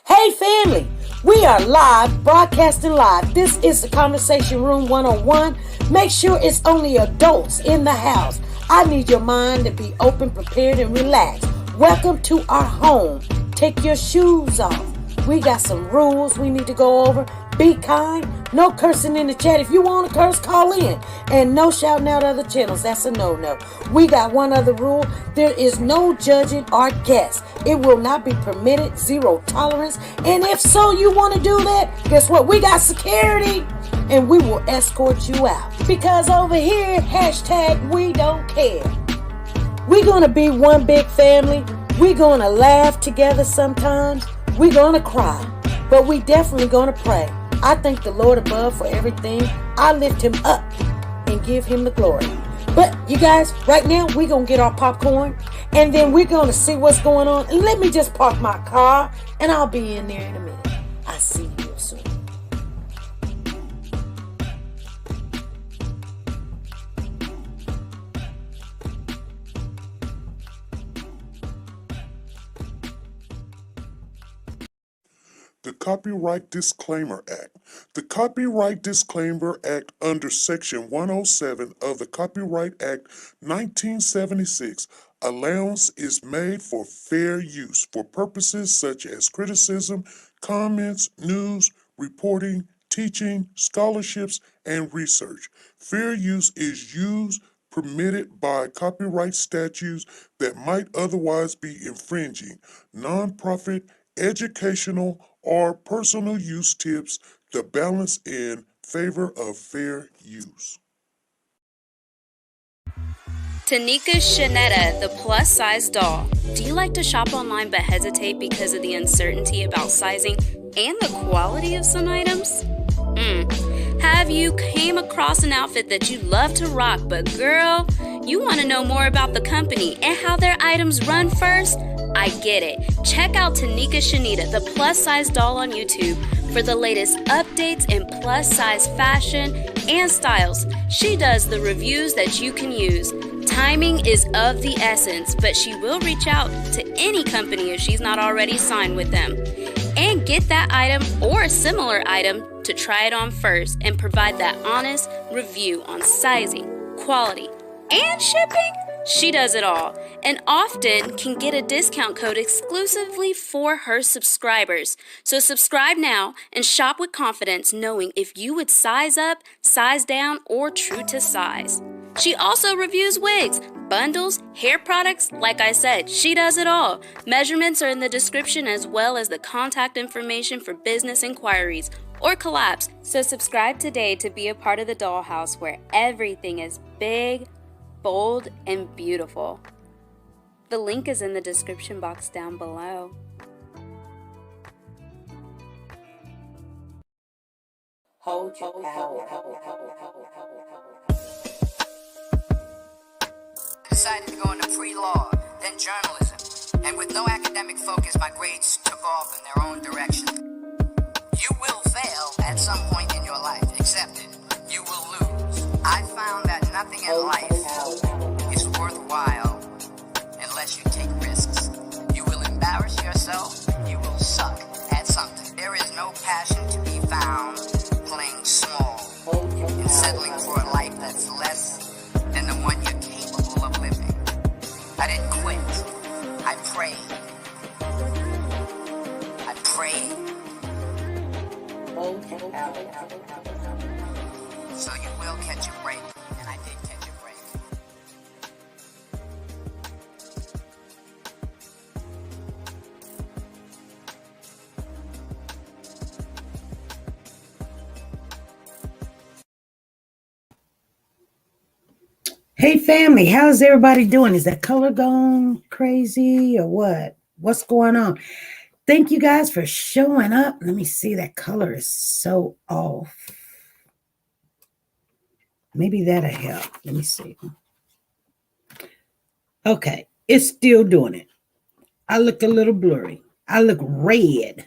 Hey family, we are live, broadcasting live. This is the Conversation Room 101. Make sure it's only adults in the house. I need your mind to be open, prepared, and relaxed. Welcome to our home. Take your shoes off. We got some rules we need to go over. Be kind. No cursing in the chat. If you want to curse, call in. And no shouting out other channels. That's a no-no. We got one other rule. There is no judging our guests. It will not be permitted. Zero tolerance. And if so, you want to do that, guess what? We got security. And we will escort you out. Because over here, hashtag we don't care. We're going to be one big family. We're going to laugh together sometimes. We're going to cry. But we definitely going to pray. I thank the Lord above for everything. I lift him up and give him the glory. But you guys, right now, we're going to get our popcorn. And then we're going to see what's going on. And let me just park my car. And I'll be in there in a minute. I'll see you real soon. The Copyright Disclaimer Act. The Copyright Disclaimer Act under Section 107 of the Copyright Act 1976, allowance is made for fair use for purposes such as criticism, comments, news, reporting, teaching, scholarships, and research. Fair use is used permitted by copyright statutes that might otherwise be infringing. Nonprofit, educational, or personal use tips the balance in favor of fair use. TeNika Shenette, the plus-size doll. Do you like to shop online but hesitate because of the uncertainty about sizing and the quality of some items? Have you came across an outfit that you love to rock, but girl, you want to know more about the company and how their items run first? I get it. Check out TeNika Shenette, the plus-size doll on YouTube for the latest updates in plus-size fashion and styles. She does the reviews that you can use. Timing is of the essence, but she will reach out to any company if she's not already signed with them. And get that item or a similar item to try it on first and provide that honest review on sizing, quality, and shipping. She does it all, and often can get a discount code exclusively for her subscribers. So subscribe now and shop with confidence, knowing if you would size up, size down, or true to size. She also reviews wigs, bundles, hair products. Like I said, she does it all. Measurements are in the description as well as the contact information for business inquiries or collabs. So subscribe today to be a part of the dollhouse where everything is big, bold, and beautiful. The link is in the description box down below. Hold your power. I decided to go into pre-law, then journalism, and with no academic focus, my grades took off in their own direction. You will fail at some point in your life, accept it. You will lose. I found that nothing in life is worthwhile unless you take risks. You will embarrass yourself, you will suck at something. There is no passion to be found playing small and settling for a life that's less than the one you're capable of living. I didn't quit. So you will catch a break, and I did catch a break. Hey family, how's everybody doing? Is that color gone crazy or what? What's going on? Thank you guys for showing up. Let me see, that color is so off. Maybe that'll help. Let me see. Okay, it's still doing it. I look a little blurry. I look red.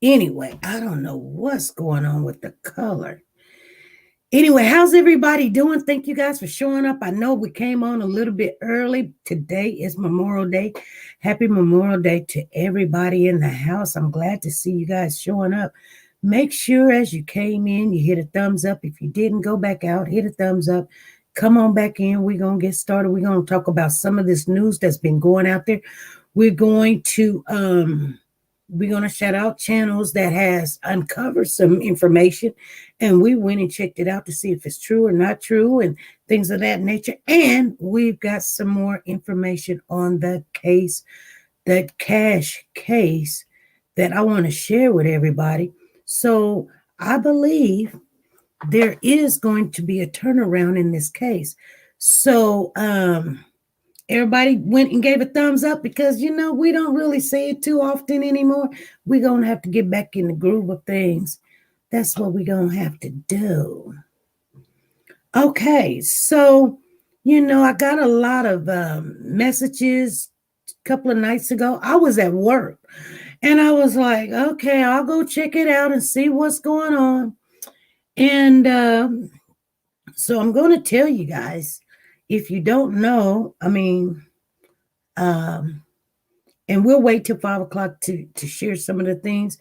Anyway, I don't know what's going on with the color. Anyway, how's everybody doing? Thank you guys for showing up. I know we came on a little bit early. Today is Memorial Day. Happy Memorial Day to everybody in the house. I'm glad to see you guys showing up. Make sure as you came in, you hit a thumbs up. If you didn't, go back out, hit a thumbs up. Come on back in. We're going to get started. We're going to talk about some of this news that's been going out there. We're going to shout out channels that has uncovered some information, and we went and checked it out to see if it's true or not true and things of that nature. And we've got some more information on the case, the cash case, that I want to share with everybody. So I believe there is going to be a turnaround in this case. So everybody went and gave a thumbs up because, you know, we don't really say it too often anymore. We're going to have to get back in the groove of things. That's what we're going to have to do. Okay, so, you know, I got a lot of messages a couple of nights ago. I was at work and I was like, okay, I'll go check it out and see what's going on. And so I'm going to tell you guys, if you don't know, I mean, and we'll wait till 5 o'clock to share some of the things,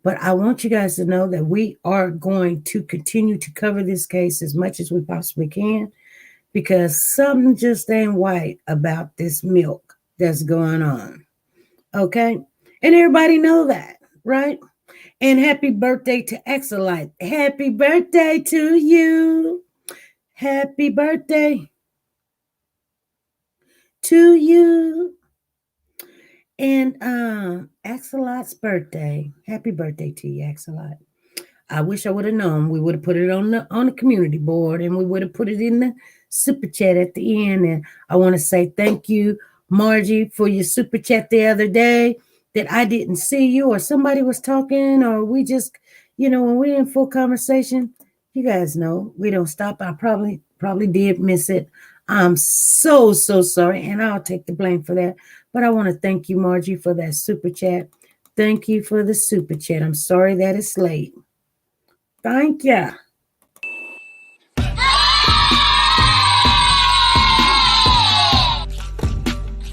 but I want you guys to know that we are going to continue to cover this case as much as we possibly can, because something just ain't right about this milk that's going on. Okay. And everybody know that, right? And happy birthday to Exolite. Happy birthday to you. Happy birthday to you. And Axelot's birthday. Happy birthday to you, Axelot. I wish I would have known. We would have put it on the community board, and we would have put it in the super chat at the end. And I want to say thank you, Margie, for your super chat the other day that I didn't see you, or somebody was talking, or we just, you know, when we're in full conversation, you guys know we don't stop. I probably did miss it. I'm so sorry, and I'll take the blame for that. But I want to thank you, Margie, for that super chat. Thank you for the super chat. I'm sorry that it's late. Thank you.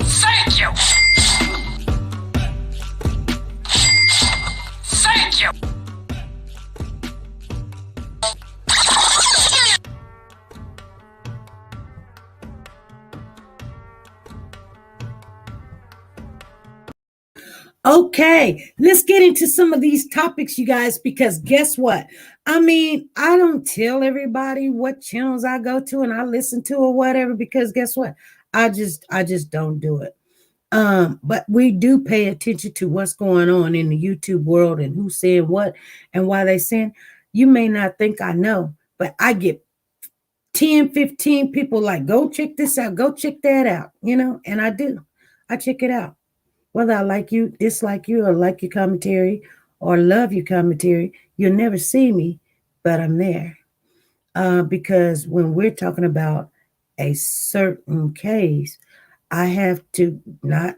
Thank you. Thank you. Okay, let's get into some of these topics, you guys, because guess what? I mean, I don't tell everybody what channels I go to and I listen to or whatever, because guess what? I just don't do it. But we do pay attention to what's going on in the YouTube world and who's saying what and why they saying. You may not think I know, but I get 10, 15 people like, go check this out, go check that out, you know, and I do. I check it out. Whether I like you, dislike you, or like your commentary, or love your commentary, you'll never see me, but I'm there. Because when we're talking about a certain case, I have to not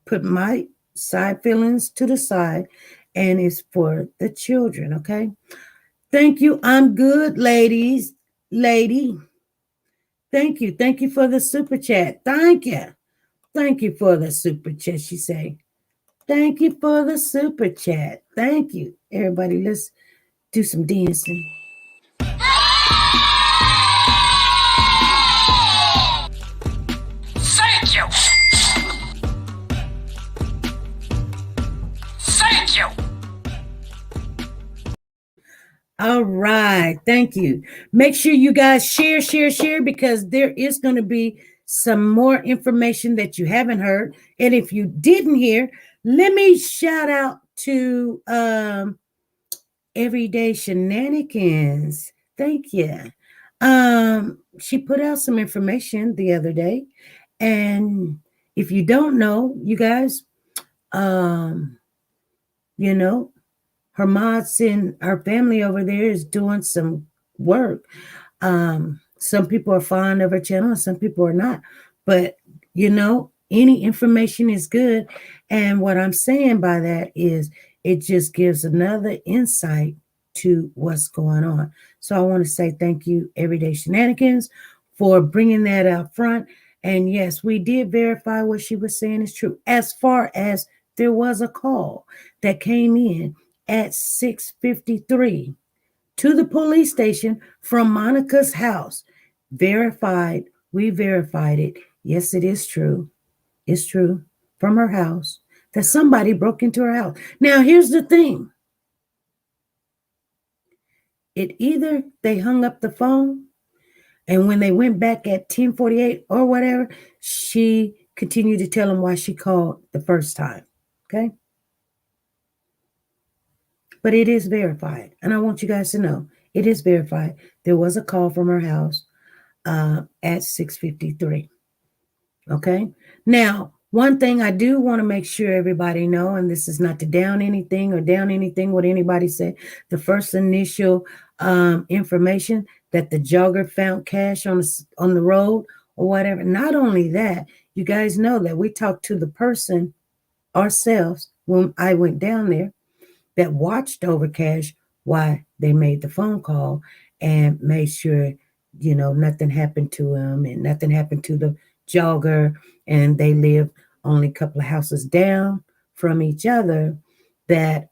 put my side feelings to the side, and it's for the children, okay? Thank you. I'm good, ladies. Lady. Thank you. Thank you for the super chat. Thank you. Thank you for the super chat, she say. Thank you for the super chat. Thank you. Everybody, let's do some dancing. Thank you. Thank you. All right. Thank you. Make sure you guys share, because there is going to be some more information that you haven't heard. And if you didn't hear, let me shout out to Everyday Shenanigans. Thank you. She put out some information the other day. And if you don't know, you guys, you know, her mods and our family over there is doing some work. Some people are fond of her channel and some people are not. But, any information is good. And what I'm saying by that is it just gives another insight to what's going on. So I want to say thank you, Everyday Shenanigans, for bringing that out front. And yes, we did verify what she was saying is true. As far as there was a call that came in at 6:53 to the police station from Monica's house. Verified. We verified it. Yes, it is true. It's true. From her house. That somebody broke into her house. Now, here's the thing. It either they hung up the phone, and when they went back at 10:48 or whatever, she continued to tell them why she called the first time. Okay? But it is verified. And I want you guys to know, it is verified. There was a call from her house at 6:53. Okay? Now, one thing I do want to make sure everybody know, and this is not to down anything what anybody said. The first initial information that the jogger found cash on the road or whatever. Not only that, you guys know that we talked to the person ourselves when I went down there that watched over cash while they made the phone call and made sure, nothing happened to him and nothing happened to the jogger. And they live only a couple of houses down from each other. That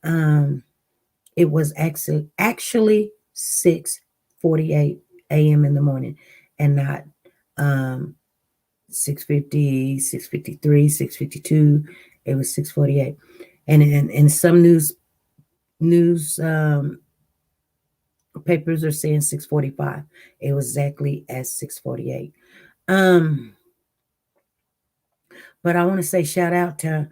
it was actually 6:48 a.m. in the morning and not 6:50, 6:53, 6:52. It was 6:48. And in some news papers are saying 6:45. It was exactly at 6:48. But I want to say shout out to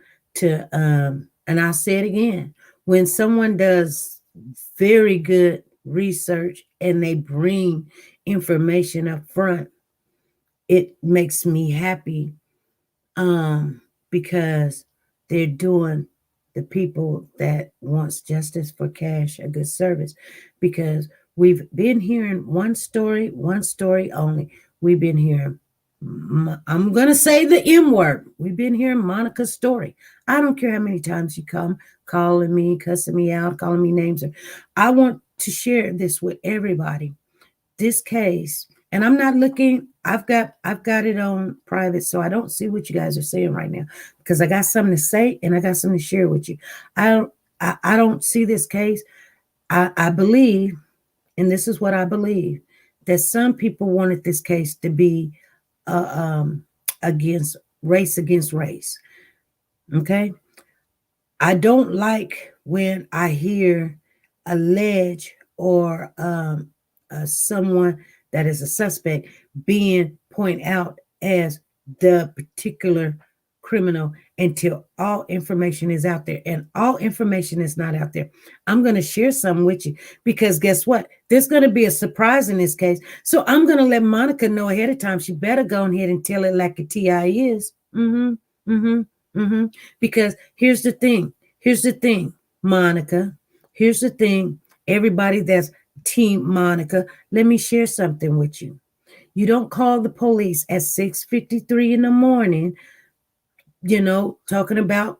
and I'll say it again, when someone does very good research and they bring information up front, it makes me happy because they're doing the people that wants justice for cash a good service. Because we've been hearing one story only. We've been hearing, I'm going to say the M word. We've been hearing Monica's story. I don't care how many times you come calling me, cussing me out, calling me names. I want to share this with everybody. This case, and I'm not looking, I've got it on private, so I don't see what you guys are saying right now because I got something to say and I got something to share with you. I don't see this case. I believe, and this is what I believe, that some people wanted this case to be against race. Okay? I don't like when I hear allege or someone that is a suspect being pointed out as the particular criminal until all information is out there. And all information is not out there. I'm going to share some with you because guess what? There's going to be a surprise in this case. So I'm going to let Monica know ahead of time. She better go ahead and tell it like a TI is. Because here's the thing, Monica. Here's the thing, everybody that's Team Monica. Let me share something with you. You don't call the police at 6:53 in the morning, talking about,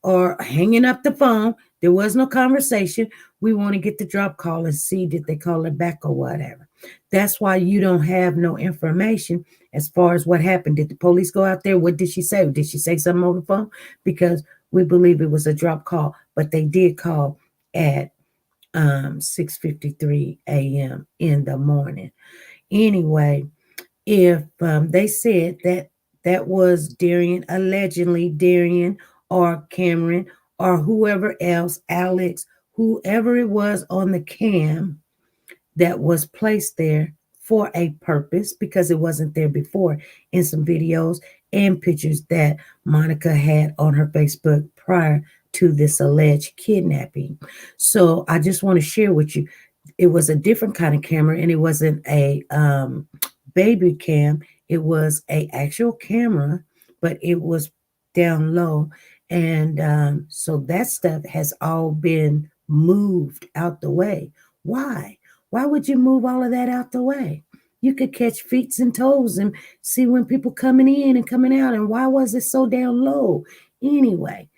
or hanging up the phone. There was no conversation. We want to get the drop call and see did they call it back or whatever. That's why you don't have no information as far as what happened. Did the police go out there? What did she say? Did she say something on the phone? Because we believe it was a drop call, but they did call at 6:53 a.m. in the morning. Anyway, if they said that was allegedly Darian or Cameron or whoever else, Alex, whoever it was on the cam that was placed there for a purpose, because it wasn't there before, in some videos and pictures that Monica had on her Facebook prior to this alleged kidnapping. So I just want to share with you, it was a different kind of camera, and it wasn't a baby cam. It was a actual camera, but it was down low. And so that stuff has all been moved out the way. Why? Why would you move all of that out the way? You could catch feet and toes and see when people coming in and coming out. And why was it so down low? Anyway,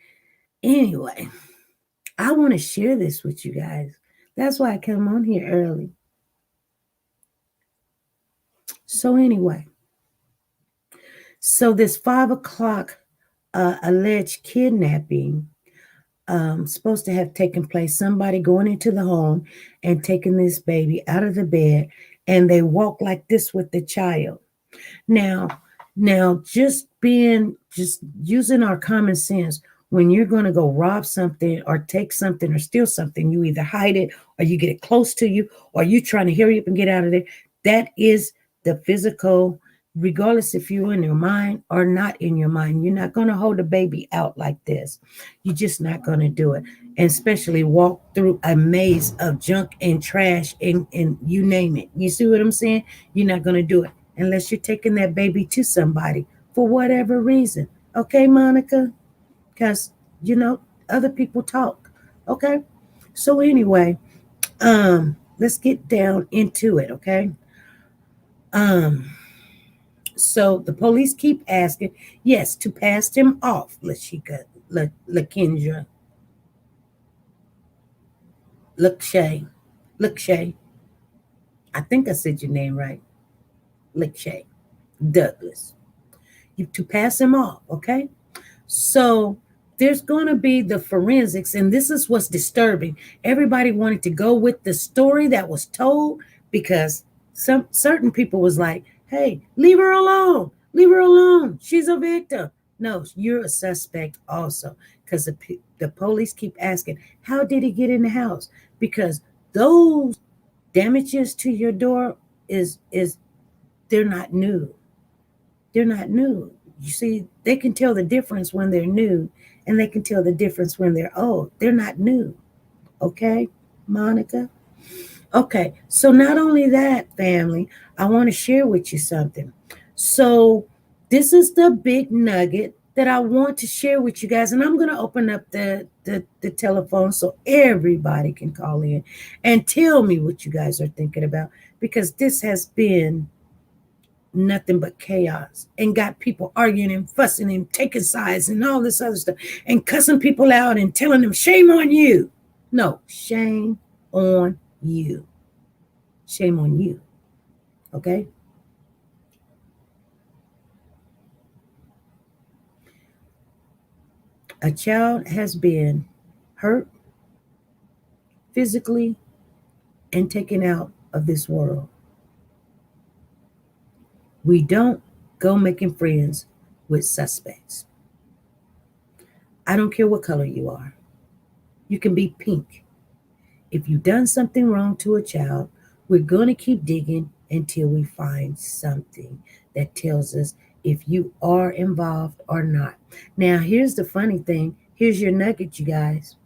I want to share this with you guys. That's why I come on here early. So anyway, so this 5 o'clock alleged kidnapping supposed to have taken place. Somebody going into the home and taking this baby out of the bed, and they walk like this with the child. Now, just using our common sense, when you're going to go rob something or take something or steal something, you either hide it or you get it close to you, or you trying to hurry up and get out of there. That is the physical, regardless if you're in your mind or not in your mind. You're not going to hold a baby out like this. You're just not going to do it. And especially walk through a maze of junk and trash and you name it. You see what I'm saying? You're not going to do it unless you're taking that baby to somebody for whatever reason. Okay, Monica? Because, other people talk. Okay? So anyway, let's get down into it, okay? So the police keep asking, yes, to pass him off, LaKendra. Lakshay. I think I said your name right. Lakshay Douglas. To pass him off, okay? So there's going to be the forensics, and this is what's disturbing. Everybody wanted to go with the story that was told because some certain people was like, hey, leave her alone. Leave her alone. She's a victim. No, you're a suspect also, because the police keep asking, how did he get in the house? Because those damages to your door is they're not new. They're not new. You see, they can tell the difference when they're new, and they can tell the difference when they're old. They're not new. Okay, Monica? Okay, so not only that, family, I want to share with you something. So this is the big nugget that I want to share with you guys, and I'm going to open up the telephone so everybody can call in and tell me what you guys are thinking about, because this has been nothing but chaos and got people arguing and fussing and taking sides and all this other stuff and cussing people out and telling them, shame on you. No, shame on you. Shame on you. Okay? A child has been hurt physically and taken out of this world. We don't go making friends with suspects. I don't care what color you are. You can be pink. If you've done something wrong to a child, we're going to keep digging until we find something that tells us if you are involved or not. Now, here's the funny thing. Here's your nugget, you guys.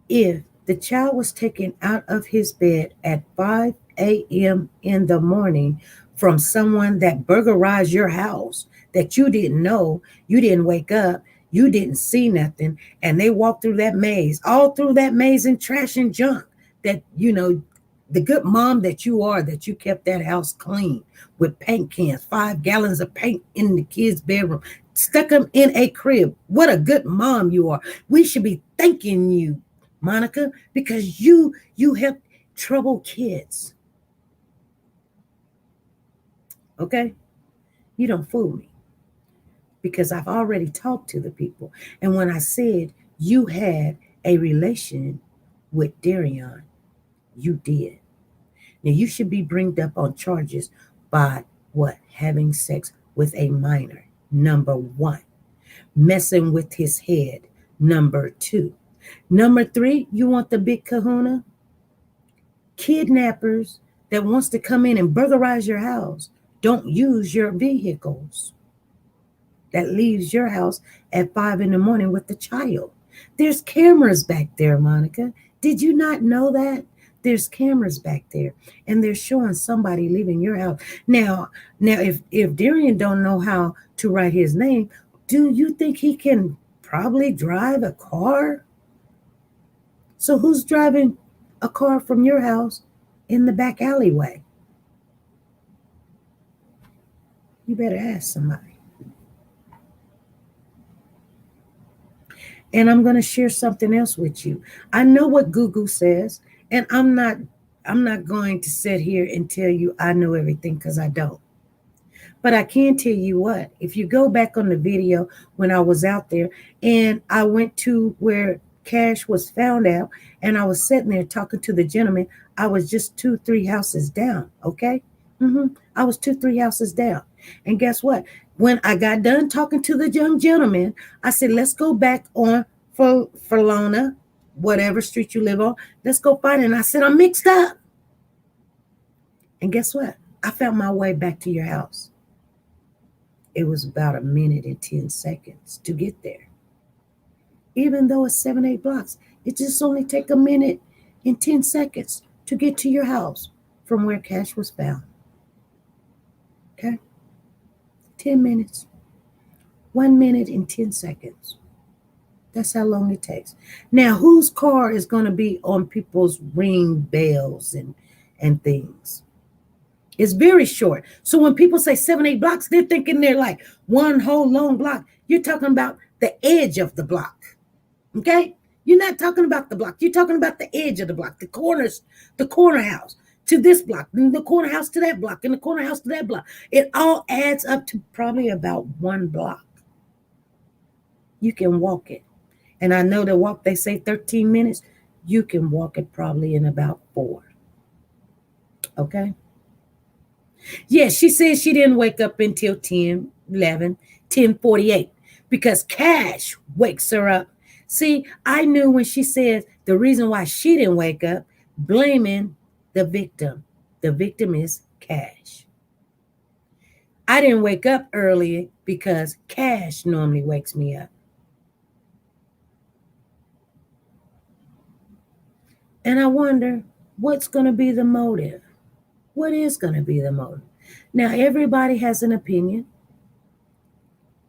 If the child was taken out of his bed at 5 a.m. in the morning from someone that burglarized your house that you didn't know, you didn't wake up, you didn't see nothing, and they walked through that maze, all through that maze and trash and junk, that, the good mom that you are, that you kept that house clean with paint cans, 5 gallons of paint in the kids' bedroom, stuck them in a crib. What a good mom you are. We should be thanking you, Monica, because you help troubled kids. Okay? You don't fool me, because I've already talked to the people. And when I said you had a relation with Darion, you did. Now you should be bringed up on charges by what? Having sex with a minor, number 1. Messing with his head, number 2. Number 3, you want the big kahuna? Kidnappers that wants to come in and burglarize your house don't use your vehicles. That leaves your house at 5 in the morning with the child. There's cameras back there, Monica. Did you not know that? There's cameras back there, and they're showing somebody leaving your house. Now, if Darian don't know how to write his name, do you think he can probably drive a car? So who's driving a car from your house in the back alleyway? You better ask somebody. And I'm going to share something else with you. I know what Google says, and I'm not going to sit here and tell you I know everything, because I don't. But I can tell you what, if you go back on the video when I was out there and I went to where Cash was found out, and I was sitting there talking to the gentleman, I was just 2-3 houses down, okay? I was 2-3 houses down. And guess what? When I got done talking to the young gentleman, I said, let's go back on Forlona, whatever street you live on. Let's go find it. And I said, I'm mixed up. And guess what? I found my way back to your house. It was about 1 minute and 10 seconds to get there. Even though it's 7-8 blocks, it just only take 1 minute and 10 seconds to get to your house from where Cash was found. Okay? 10 minutes. 1 minute and 10 seconds. That's how long it takes. Now, whose car is going to be on people's ring bells and things? It's very short. So when people say 7-8 blocks, they're thinking they're like one whole long block. You're talking about the edge of the block. Okay? You're not talking about the block. You're talking about the edge of the block, the corners, the corner house to this block, and the corner house to that block, and the corner house to that block. It all adds up to probably about 1 block. You can walk it. And I know the walk, they say 13 minutes. You can walk it probably in about 4. Okay? Yeah, she said she didn't wake up until 10, 11, 10:48 because Cash wakes her up. See, I knew when she said the reason why she didn't wake up, blaming the victim. The victim is Cash. I didn't wake up early because Cash normally wakes me up. And I wonder what's going to be the motive. What is going to be the motive? Now, everybody has an opinion.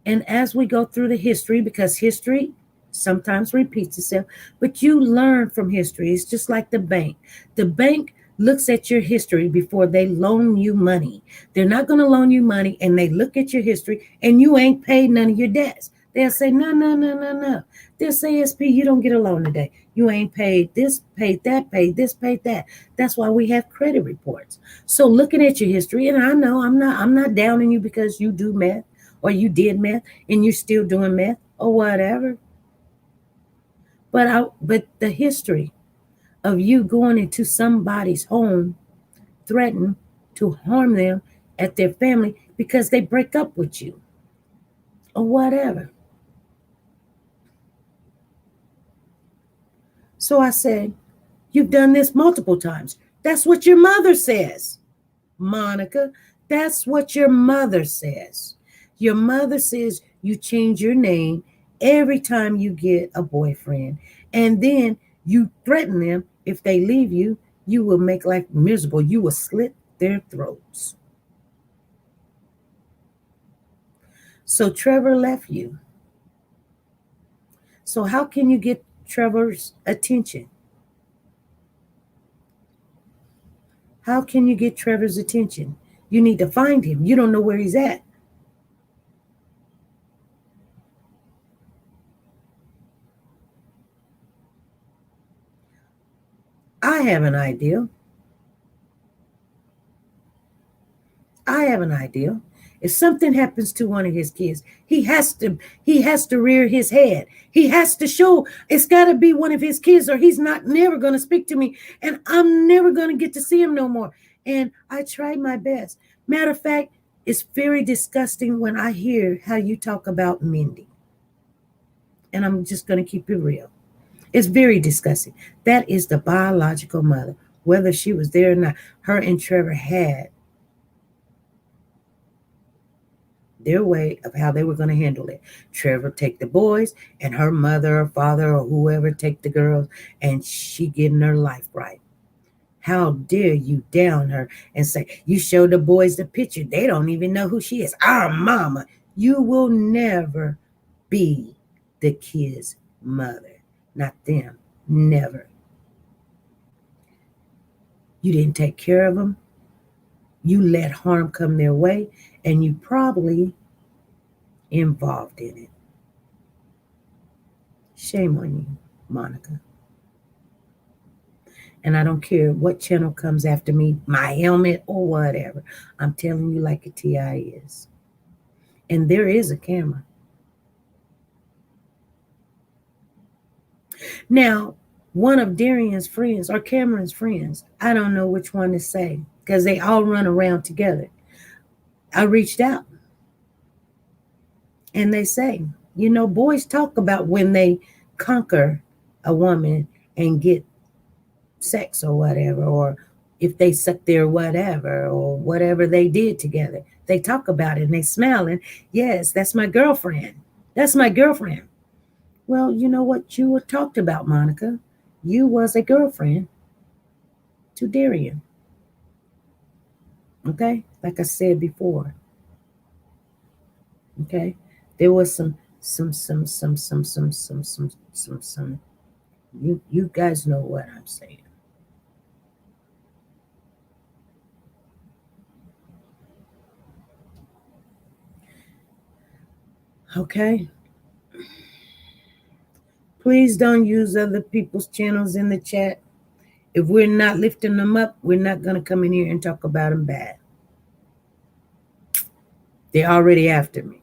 And as we go through the history, because history sometimes repeats itself, but you learn from history. It's just like the bank. The bank looks at your history before they loan you money. They're not going to loan you money, and they look at your history, and you ain't paid none of your debts. They'll say, no. They'll say, SP, you don't get a loan today. You ain't paid this, paid that, paid this, paid that. That's why we have credit reports. So looking at your history, and I know I'm not downing you because you do meth or you did meth and you're still doing meth or whatever. But the history of you going into somebody's home, threatening to harm them at their family because they break up with you or whatever. So I said, you've done this multiple times. That's what your mother says, Monica. That's what your mother says. Your mother says you change your name every time you get a boyfriend. And then you threaten them. If they leave you, you will make life miserable. You will slit their throats. So Trevor left you. So how can you get Trevor's attention? How can you get Trevor's attention? You need to find him. You don't know where he's at. I have an idea. If something happens to one of his kids, he has to rear his head. He has to show it's got to be one of his kids, or he's never going to speak to me, and I'm never going to get to see him no more. And I tried my best. Matter of fact, it's very disgusting when I hear how you talk about Mindy. And I'm just going to keep it real. It's very disgusting. That is the biological mother, whether she was there or not. Her and Trevor had their way of how they were going to handle it. Trevor take the boys, and her mother or father or whoever take the girls, and she getting her life right. How dare you down her and say, you show the boys the picture. They don't even know who she is. Our mama. You will never be the kid's mother. Not them. Never. You didn't take care of them. You let harm come their way, and you probably involved in it. Shame on you, Monica. And I don't care what channel comes after me, my helmet or whatever. I'm telling you like a TI is. And there is a camera. Now, one of Darian's friends or Cameron's friends, I don't know which one to say because they all run around together. I reached out and they say, you know, boys talk about when they conquer a woman and get sex or whatever, or if they suck their whatever or whatever they did together. They talk about it and they smile and, yes, that's my girlfriend. That's my girlfriend. Well, you know what you were talked about, Monica? You was a girlfriend to Darian. Okay? Like I said before. Okay? There was some you guys know what I'm saying. Okay? Please don't use other people's channels in the chat. If we're not lifting them up, we're not going to come in here and talk about them bad. They're already after me.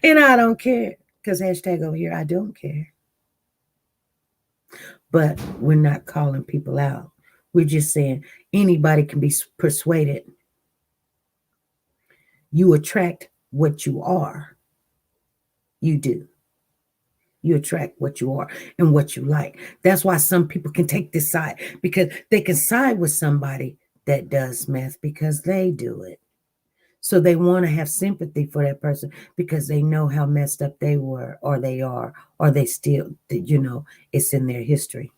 And I don't care. Because hashtag over here, I don't care. But we're not calling people out. We're just saying anybody can be persuaded. You attract what you are. You do. You attract what you are and what you like. That's why some people can take this side, because they can side with somebody that does meth because they do it. So they want to have sympathy for that person because they know how messed up they were or they are, or they still, you know, it's in their history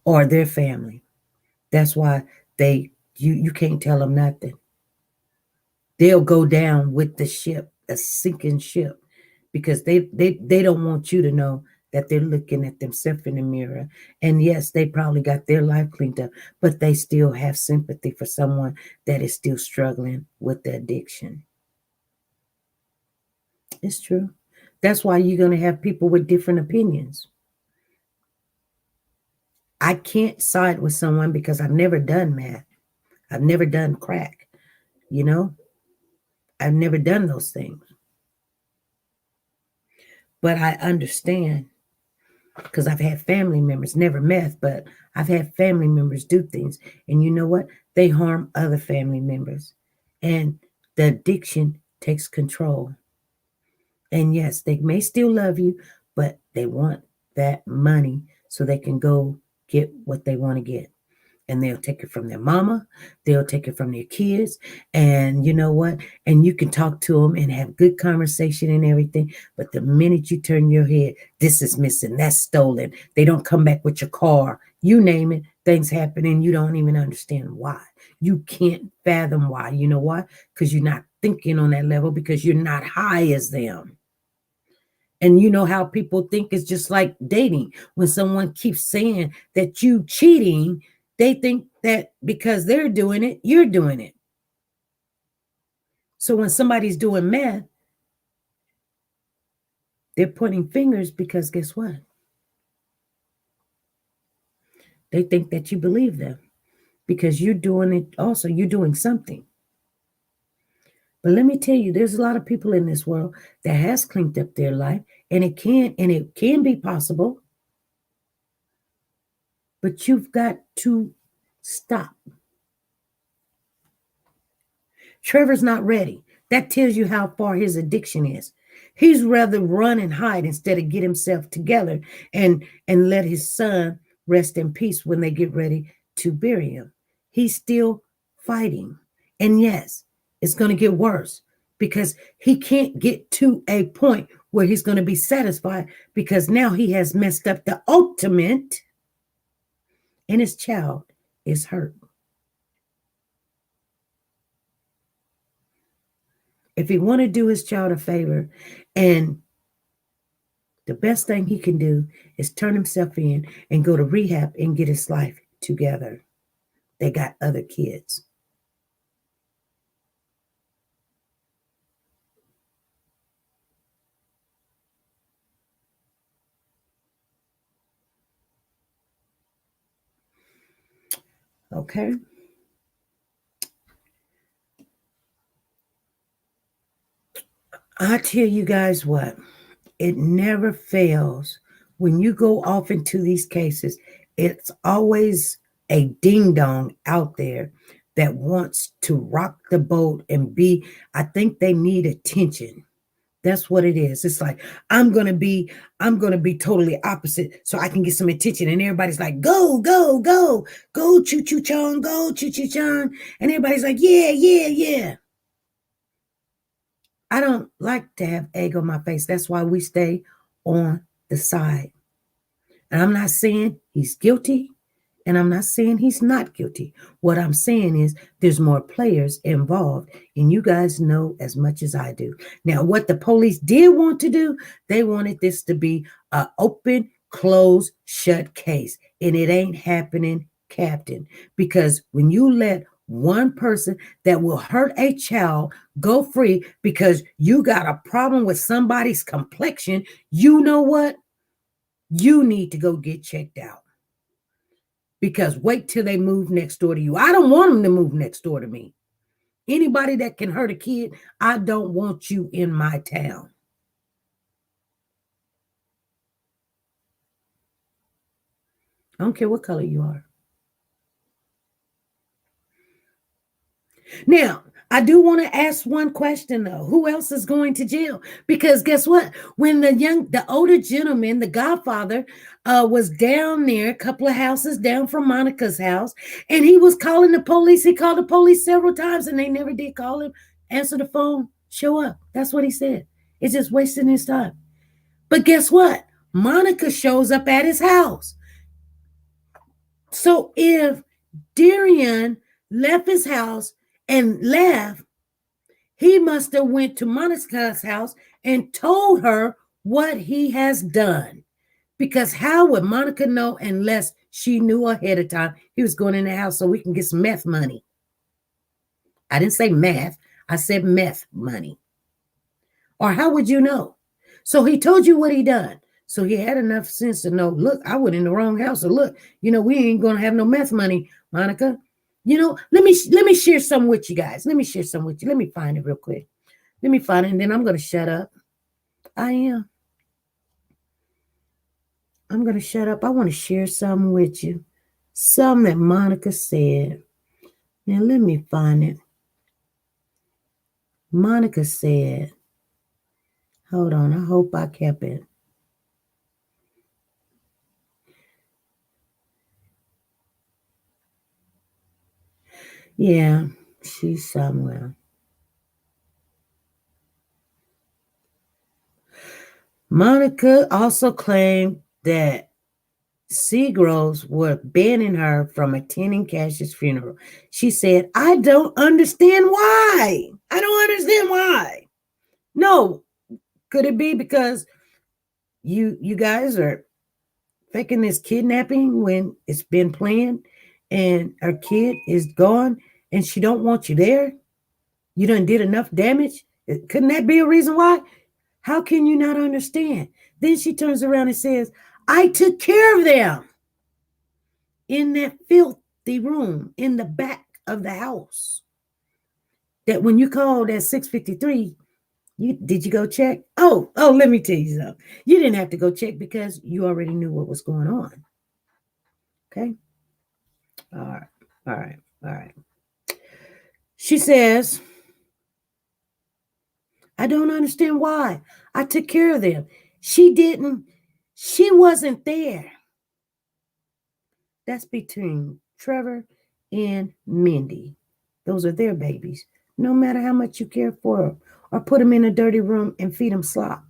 or their family. That's why you can't tell them nothing. They'll go down with the ship, a sinking ship, because they don't want you to know that they're looking at themselves in the mirror. And yes, they probably got their life cleaned up, but they still have sympathy for someone that is still struggling with the addiction. It's true. That's why you're going to have people with different opinions. I can't side with someone because I've never done meth. I've never done crack, you know? I've never done those things. But I understand because I've had family members, never meth, but I've had family members do things. And you know what? They harm other family members. And the addiction takes control. And yes, they may still love you, but they want that money so they can go get what they want to get. And they'll take it from their mama. They'll take it from their kids. And you know what? And you can talk to them and have good conversation and everything. But the minute you turn your head, this is missing, that's stolen. They don't come back with your car. You name it, things happen and you don't even understand why. You can't fathom why. You know why? Because you're not thinking on that level, because you're not high as them. And you know how people think it's just like dating. When someone keeps saying that you cheating, they think that because they're doing it, you're doing it. So when somebody's doing meth, they're pointing fingers because guess what? They think that you believe them because you're doing it also. You're doing something. But let me tell you, there's a lot of people in this world that has cleaned up their life, and it can be possible. But you've got to stop. Trevor's not ready. That tells you how far his addiction is. He's rather run and hide instead of get himself together and let his son rest in peace when they get ready to bury him. He's still fighting. And yes, it's going to get worse because he can't get to a point where he's going to be satisfied because now he has messed up the ultimate and his child is hurt. If he want to do his child a favor, and the best thing he can do is turn himself in and go to rehab and get his life together. They got other kids. Okay. I tell you guys what, it never fails. When you go off into these cases, it's always a ding-dong out there that wants to rock the boat and be, I think they need attention. That's what it is. It's like, I'm going to be totally opposite so I can get some attention. And everybody's like, go, go, go, go, choo-choo-chong, go, choo-choo-chong. And everybody's like, yeah, yeah, yeah. I don't like to have egg on my face. That's why we stay on the side. And I'm not saying he's guilty, and I'm not saying he's not guilty. What I'm saying is there's more players involved, and you guys know as much as I do. Now, what the police did want to do, they wanted this to be an open, closed, shut case. And it ain't happening, Captain, because when you let one person that will hurt a child go free because you got a problem with somebody's complexion, you know what? You need to go get checked out. Because wait till they move next door to you. I don't want them to move next door to me. Anybody that can hurt a kid, I don't want you in my town. I don't care what color you are. Now, I do want to ask one question though. Who else is going to jail? Because guess what? When the older gentleman, the godfather, was down there, a couple of houses down from Monica's house, and he was calling the police. He called the police several times and they never did call him, answer the phone, show up. That's what he said. It's just wasting his time. But guess what? Monica shows up at his house. So if Darian left his house and left, he must have went to Monica's house and told her what he has done. Because how would Monica know unless she knew ahead of time he was going in the house so we can get some meth money? I didn't say math. I said meth money. Or how would you know? So he told you what he done. So he had enough sense to know, look, I went in the wrong house. So look, we ain't going to have no meth money, Monica. Let me share some with you guys. Let me share some with you. Let me find it real quick. Let me find it, and then I'm going to shut up. I am. I'm going to shut up. I want to share some with you. Some that Monica said. Now, let me find it. Monica said, hold on. I hope I kept it. Yeah, she's somewhere. Monica also claimed that Seagroves were banning her from attending Cash's funeral. She said, I don't understand why. I don't understand why. No, could it be because you guys are faking this kidnapping when it's been planned and her kid is gone and she don't want you there? You done did enough damage? Couldn't that be a reason why? How can you not understand? Then she turns around and says, I took care of them in that filthy room in the back of the house. That when you called at 6:53, did you go check? Oh, let me tell you something. You didn't have to go check because you already knew what was going on. Okay? All right. She says, I don't understand why. I took care of them. She didn't. She wasn't there. That's between Trevor and Mindy. Those are their babies. No matter how much you care for them or put them in a dirty room and feed them slop,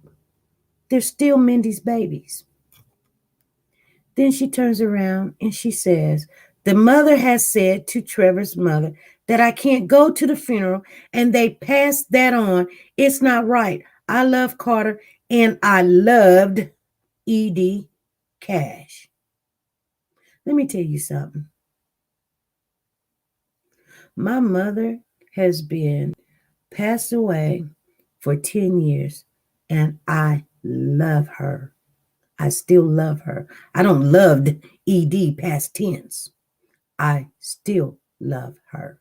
they're still Mindy's babies. Then she turns around and she says, the mother has said to Trevor's mother that I can't go to the funeral, and they passed that on. It's not right. I love Carter and I loved Edie Cash. Let me tell you something. My mother has been passed away for 10 years, and I love her. I still love her. I don't loved ED past tense. I still love her.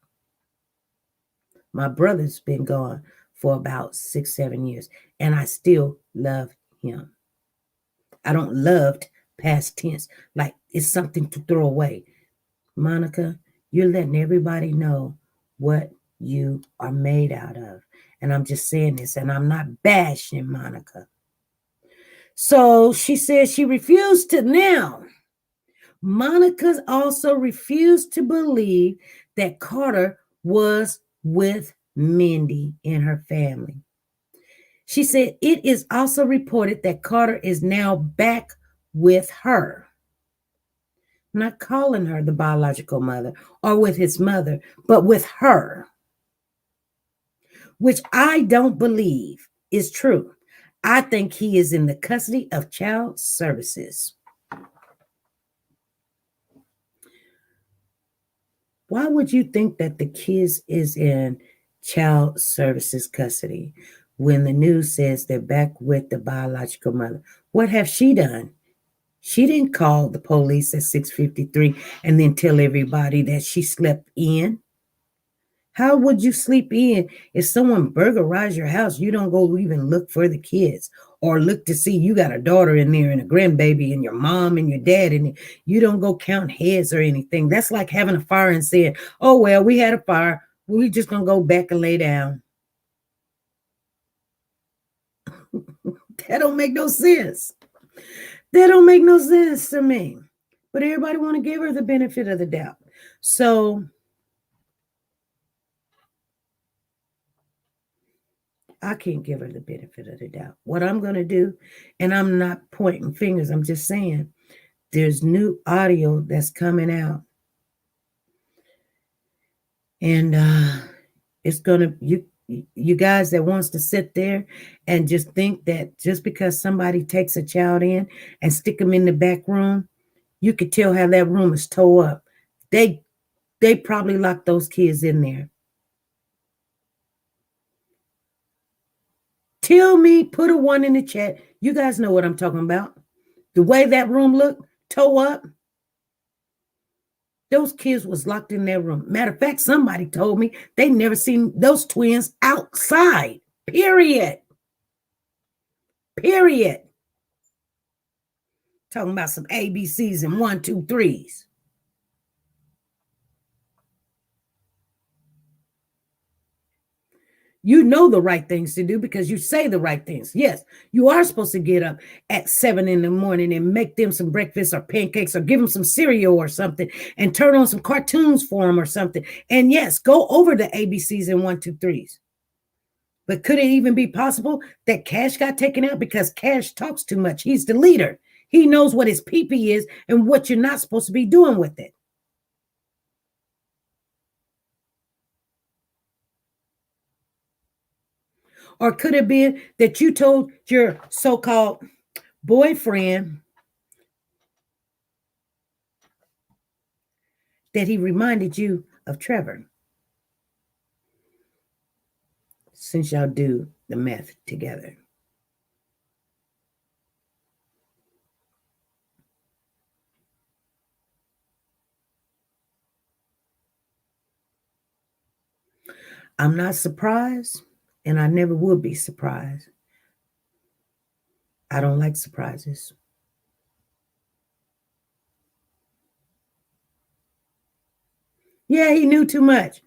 My brother's been gone for about 6, 7 years, and I still love him. I don't loved past tense like it's something to throw away. Monica, you're letting everybody know what you are made out of. And I'm just saying this, and I'm not bashing Monica. So she says she refused to now. Monica also refused to believe that Carter was with Mindy and her family. She said it is also reported that Carter is now back with her. Not calling her the biological mother or with his mother, but with her, which I don't believe is true. I think he is in the custody of child services. Why would you think that the kids is in child services custody when the news says they're back with the biological mother? What have she done? She didn't call the police at 6:53 and then tell everybody that she slept in. How would you sleep in if someone burglarized your house? You don't go even look for the kids or look to see you got a daughter in there and a grandbaby and your mom and your dad, and you don't go count heads or anything. That's like having a fire and saying, oh, well, we had a fire. We're just going to go back and lay down. That don't make no sense. That don't make no sense to me. But everybody want to give her the benefit of the doubt. So I can't give her the benefit of the doubt. What I'm going to do, and I'm not pointing fingers, I'm just saying there's new audio that's coming out. And it's going to, you guys that wants to sit there and just think that just because somebody takes a child in and stick them in the back room, you could tell how that room is tore up. They probably locked those kids in there. Tell me, put a 1 in the chat. You guys know what I'm talking about. The way that room looked, tore up. Those kids was locked in their room. Matter of fact, somebody told me they never seen those twins outside. Period. Period. Talking about some ABCs and 1, 2, 3s. You know the right things to do because you say the right things. Yes, you are supposed to get up at 7 in the morning and make them some breakfast or pancakes or give them some cereal or something and turn on some cartoons for them or something. And yes, go over the ABCs and 1, 2, 3s. But could it even be possible that Cash got taken out because Cash talks too much? He's the leader. He knows what his pee-pee is and what you're not supposed to be doing with it. Or could it be that you told your so-called boyfriend that he reminded you of Trevor? Since y'all do the math together. I'm not surprised, and I never would be surprised. I don't like surprises. Yeah, he knew too much.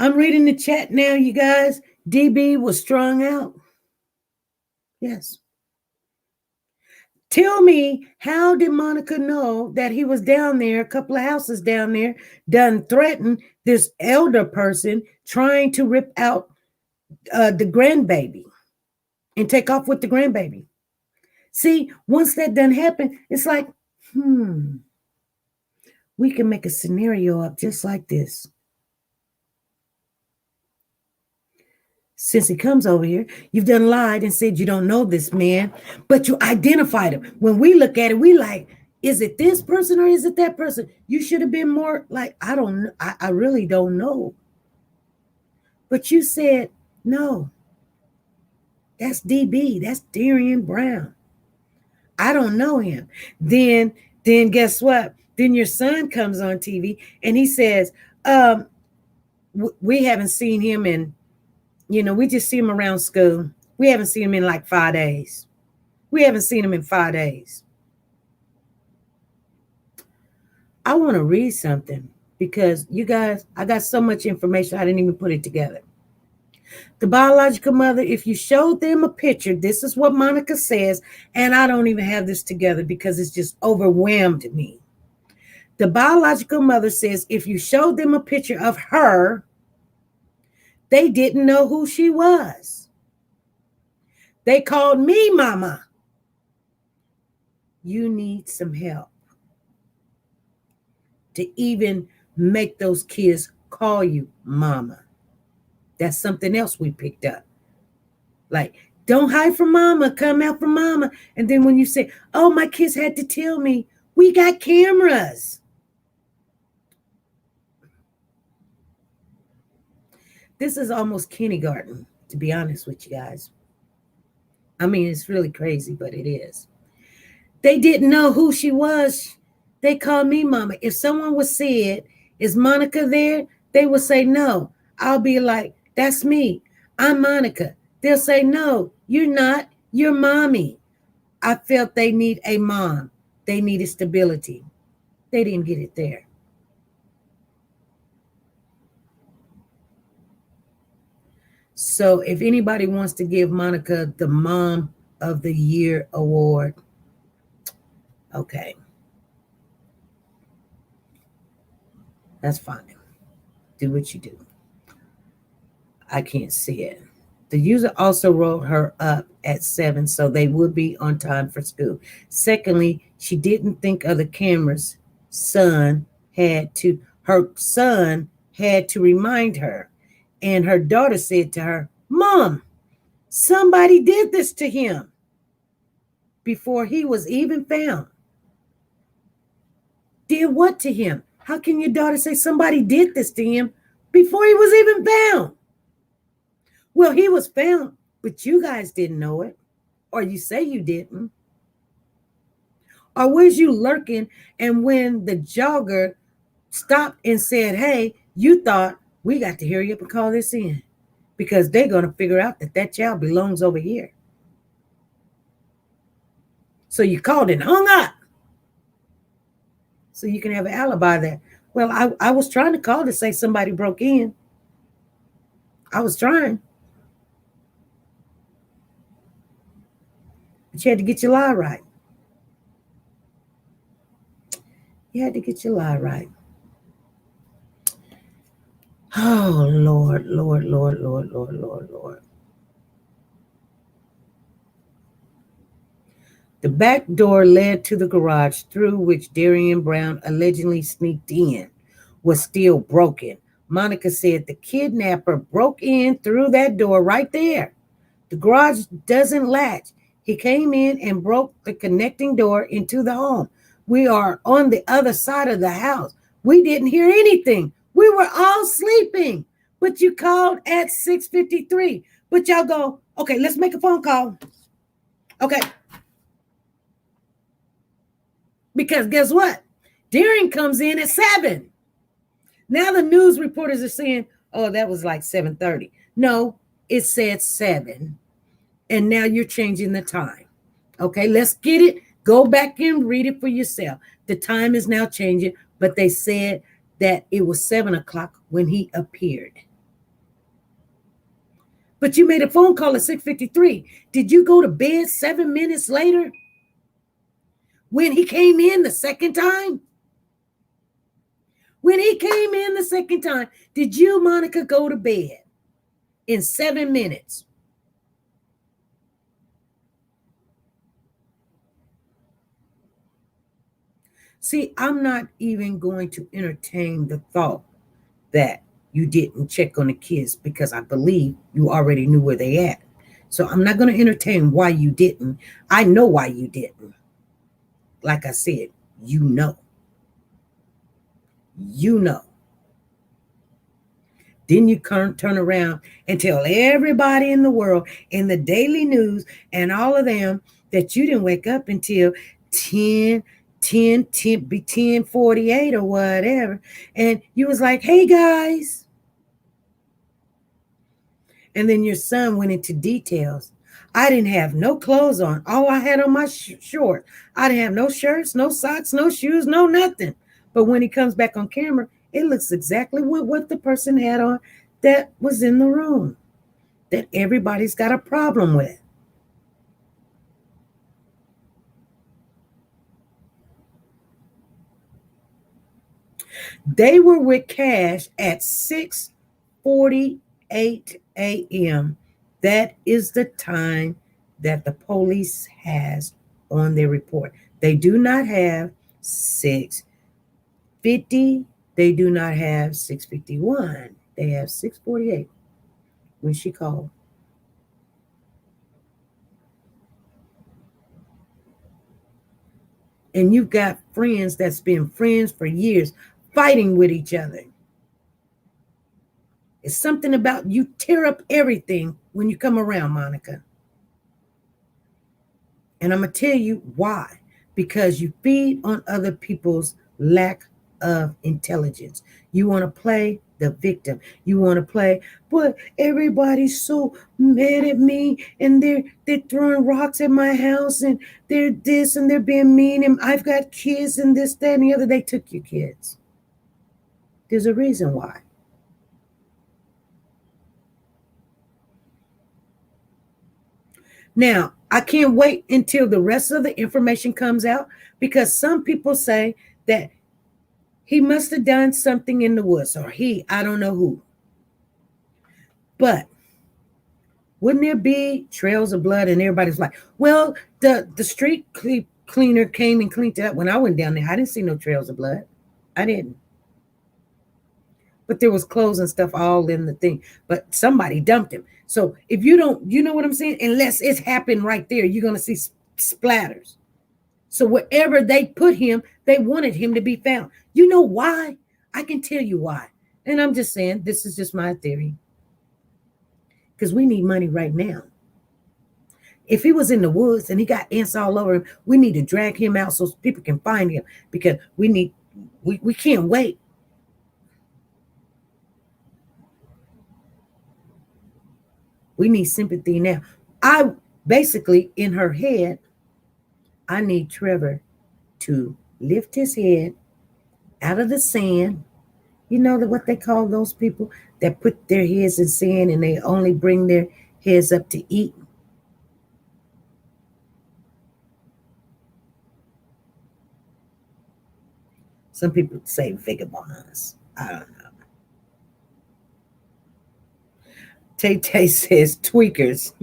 I'm reading the chat now, you guys. DB was strung out. Yes. Tell me, how did Monica know that he was down there, a couple of houses down there, done threatened this elder person trying to rip out the grandbaby and take off with the grandbaby? See, once that done happened, it's like, we can make a scenario up just like this. Since he comes over here, you've done lied and said you don't know this man, but you identified him. When we look at it, we like, is it this person or is it that person? You should have been more like, I don't know. I really don't know. But you said, no, that's DB. That's Darian Brown. I don't know him. Then guess what? Then your son comes on TV and he says, we haven't seen him in, we just see him around school. We haven't seen him in like 5 days. We haven't seen him in 5 days. I want to read something because you guys, I got so much information, I didn't even put it together. The biological mother, if you showed them a picture, this is what Monica says, and I don't even have this together because it's just overwhelmed me. The biological mother says if you showed them a picture of her, they didn't know who she was. They called me mama. You need some help to even make those kids call you mama. That's something else we picked up. Like, don't hide from mama, come out from mama. And then when you say, oh, my kids had to tell me, we got cameras. This is almost kindergarten, to be honest with you guys. I mean, it's really crazy, but it is. They didn't know who she was. They called me mama. If someone would say it, is Monica there? They would say no. I'll be like, that's me. I'm Monica. They'll say, no, you're not. You're mommy. I felt they need a mom. They needed stability. They didn't get it there. So if anybody wants to give Monica the Mom of the Year award, okay. That's fine. Do what you do. I can't see it. The user also wrote her up at 7, so they would be on time for school. Secondly, she didn't think of the cameras. Her son had to remind her. And her daughter said to her, Mom, somebody did this to him before he was even found. Did what to him? How can your daughter say somebody did this to him before he was even found? Well, he was found, but you guys didn't know it. Or you say you didn't. Or was you lurking, and when the jogger stopped and said, hey, you thought, we got to hurry up and call this in because they're going to figure out that child belongs over here. So you called and hung up so you can have an alibi there. Well, I was trying to call to say somebody broke in. I was trying. But you had to get your lie right. You had to get your lie right. Oh, Lord, Lord, Lord, Lord, Lord, Lord, Lord. The back door led to the garage through which Darian Brown allegedly sneaked in was still broken. Monica said the kidnapper broke in through that door right there. The garage doesn't latch. He came in and broke the connecting door into the home. We are on the other side of the house. We didn't hear anything. We were all sleeping, but you called at 6:53. But y'all go, okay, let's make a phone call. Okay. Because guess what? Darian comes in at 7. Now the news reporters are saying, oh, that was like 7:30. No, it said 7. And now you're changing the time. Okay, let's get it. Go back and read it for yourself. The time is now changing, but they said that it was 7 o'clock when he appeared. But you made a phone call at 6:53. Did you go to bed 7 minutes later when he came in the second time? When he came in the second time, did you, Monica, go to bed in 7 minutes? See, I'm not even going to entertain the thought that you didn't check on the kids because I believe you already knew where they at. So I'm not going to entertain why you didn't. I know why you didn't. Like I said, you know. You know. Then you turn around and tell everybody in the world, in the daily news and all of them, that you didn't wake up until 10:48 or whatever. And you was like, hey guys. And then your son went into details. I didn't have no clothes on. All I had on my short. I didn't have no shirts, no socks, no shoes, no nothing. But when he comes back on camera, it looks exactly what the person had on that was in the room, that everybody's got a problem with. They were with Cash at 6:48 a.m. That is the time that the police has on their report. They do not have 6:50. They do not have 6:51. They have 6:48 when she called. And you've got friends that's been friends for years fighting with each other. It's something about you tear up everything when you come around, Monica. And I'm going to tell you why. Because you feed on other people's lack of intelligence. You want to play the victim. You want to play, but everybody's so mad at me and they're throwing rocks at my house and they're this and they're being mean and I've got kids and this, that, and the other. They took your kids. There's a reason why. Now, I can't wait until the rest of the information comes out because some people say that he must have done something in the woods or I don't know who. But wouldn't there be trails of blood and everybody's like, well, the street cleaner came and cleaned it up. When I went down there, I didn't see no trails of blood. I didn't. But there was clothes and stuff all in the thing. But somebody dumped him. So if you don't, you know what I'm saying? Unless it's happened right there, you're going to see splatters. So wherever they put him, they wanted him to be found. You know why? I can tell you why. And I'm just saying, this is just my theory. Because we need money right now. If he was in the woods and he got ants all over him, we need to drag him out so people can find him. Because we can't wait. We need sympathy now. I basically, in her head, I need Trevor to lift his head out of the sand. You know what they call those people that put their heads in sand and they only bring their heads up to eat? Some people say vagabonds. I don't know. Tay says tweakers.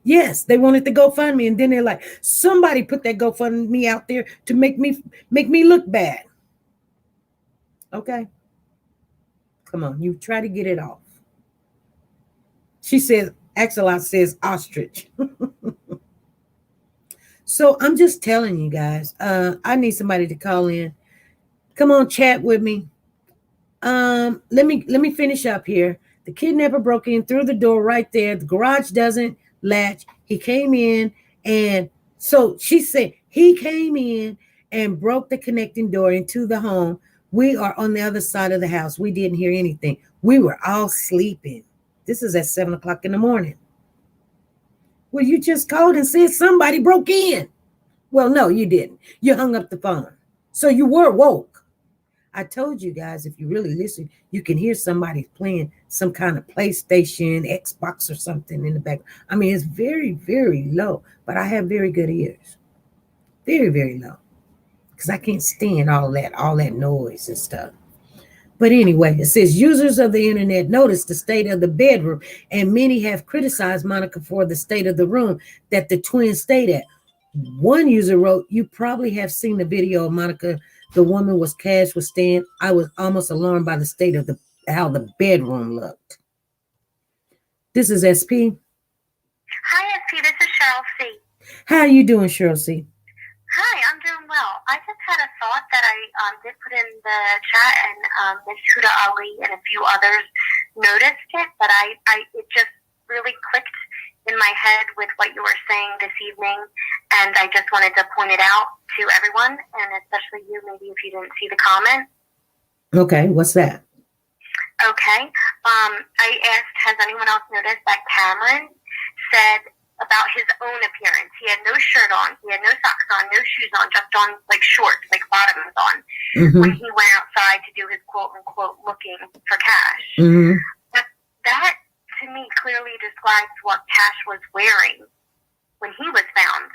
Yes, they wanted to GoFundMe, and then they're like, somebody put that GoFundMe out there to make me look bad. Okay. Come on, you try to get it off. She says, Axelot says ostrich. So I'm just telling you guys, I need somebody to call in. Come on, chat with me. Let me finish up here. The kidnapper broke in through the door right there. The garage doesn't latch. He came in, and so she said he came in and broke the connecting door into the home. We are on the other side of the house. We didn't hear anything. We were all sleeping. This is at 7 o'clock in the morning. Well, you just called and said somebody broke in. Well, no, you didn't. You hung up the phone. So you were woke. I told you guys, if you really listen, you can hear somebody playing some kind of PlayStation, Xbox, or something in the back. I mean, it's very, very low, but I have very good ears. Very, very low. Because I can't stand all that noise and stuff. But anyway, it says users of the internet notice the state of the bedroom, and many have criticized Monica for the state of the room that the twins stayed at. One user wrote, "You probably have seen the video of Monica. The woman was cash was staying. I was almost alarmed by the state of how the bedroom looked." This is SP. Hi, SP. This is Cheryl C. How are you doing, Cheryl C? Hi, I'm doing well. I just had a thought that I did put in the chat, and Miss Huda Ali and a few others noticed it, but it just really clicked in my head with what you were saying this evening, and I just wanted to point it out to everyone, and especially you, maybe if you didn't see the comment. Okay, what's that? Okay. I asked, has anyone else noticed that Cameron said about his own appearance? He had no shirt on, he had no socks on, no shoes on, just on like shorts, like bottoms on, when he went outside to do his quote unquote looking for cash. But that to me clearly describes what Cash was wearing when he was found.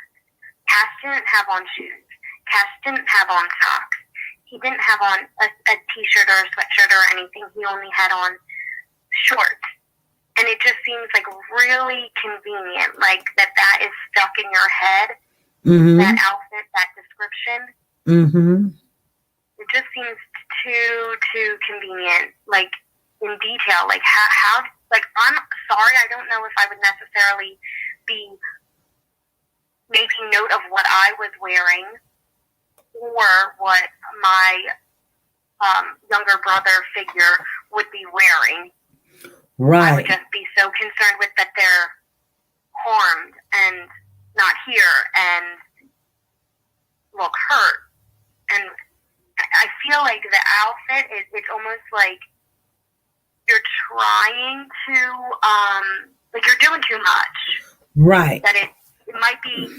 Cash didn't have on shoes. Cash didn't have on socks. He didn't have on a t-shirt or a sweatshirt or anything. He only had on shorts. And it just seems like really convenient, like that is stuck in your head, that outfit, that description. It just seems too convenient, like in detail. Like how like, I'm sorry, I don't know if I would necessarily be making note of what I was wearing or what my younger brother figure would be wearing. Right. I would just be so concerned with that they're harmed and not here and look hurt. And I feel like the outfit it's almost like you're trying to like you're doing too much. Right. That it might be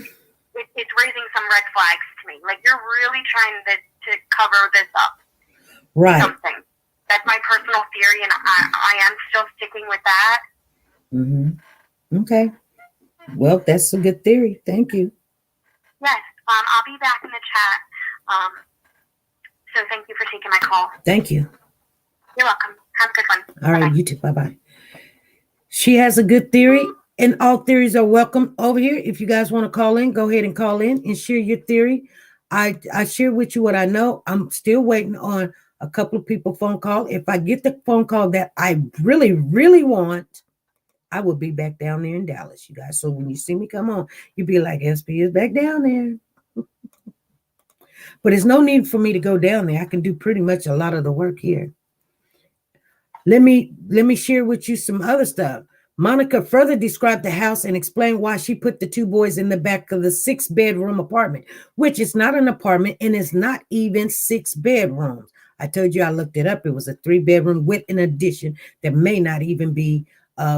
it's raising some red flags to me. Like you're really trying to cover this up. Right. Something. That's my personal theory, and I am still sticking with that. Okay. Well, that's a good theory. Thank you. Yes. I'll be back in the chat. So thank you for taking my call. Thank you. You're welcome. Have a good one. All right, you too. Bye-bye. She has a good theory, and all theories are welcome over here. If you guys want to call in, go ahead and call in and share your theory. I share with you what I know. I'm still waiting on a couple of people phone call. If I get the phone call that I really, really want, I will be back down there in Dallas, you guys. So when you see me come on, you'll be like, SP is back down there. But there's no need for me to go down there. I can do pretty much a lot of the work here. Let me share with you some other stuff. Monica further described the house and explained why she put the two boys in the back of the 6-bedroom apartment, which is not an apartment and is not even 6 bedrooms. I told you I looked it up. It was a 3-bedroom with an addition that may not even be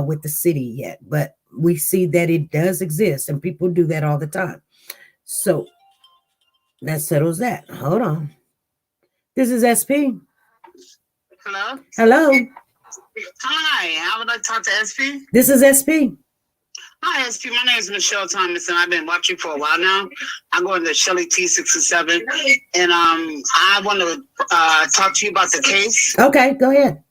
with the city yet, but we see that it does exist and people do that all the time. So that settles that. Hold on. This is SP. Hello? Hello. Hi, I would like to talk to SP. This is SP. Hi, SP. My name is Michelle Thomas, and I've been watching for a while now. I'm going to Shelly T67, and I want to talk to you about the case. Okay, go ahead.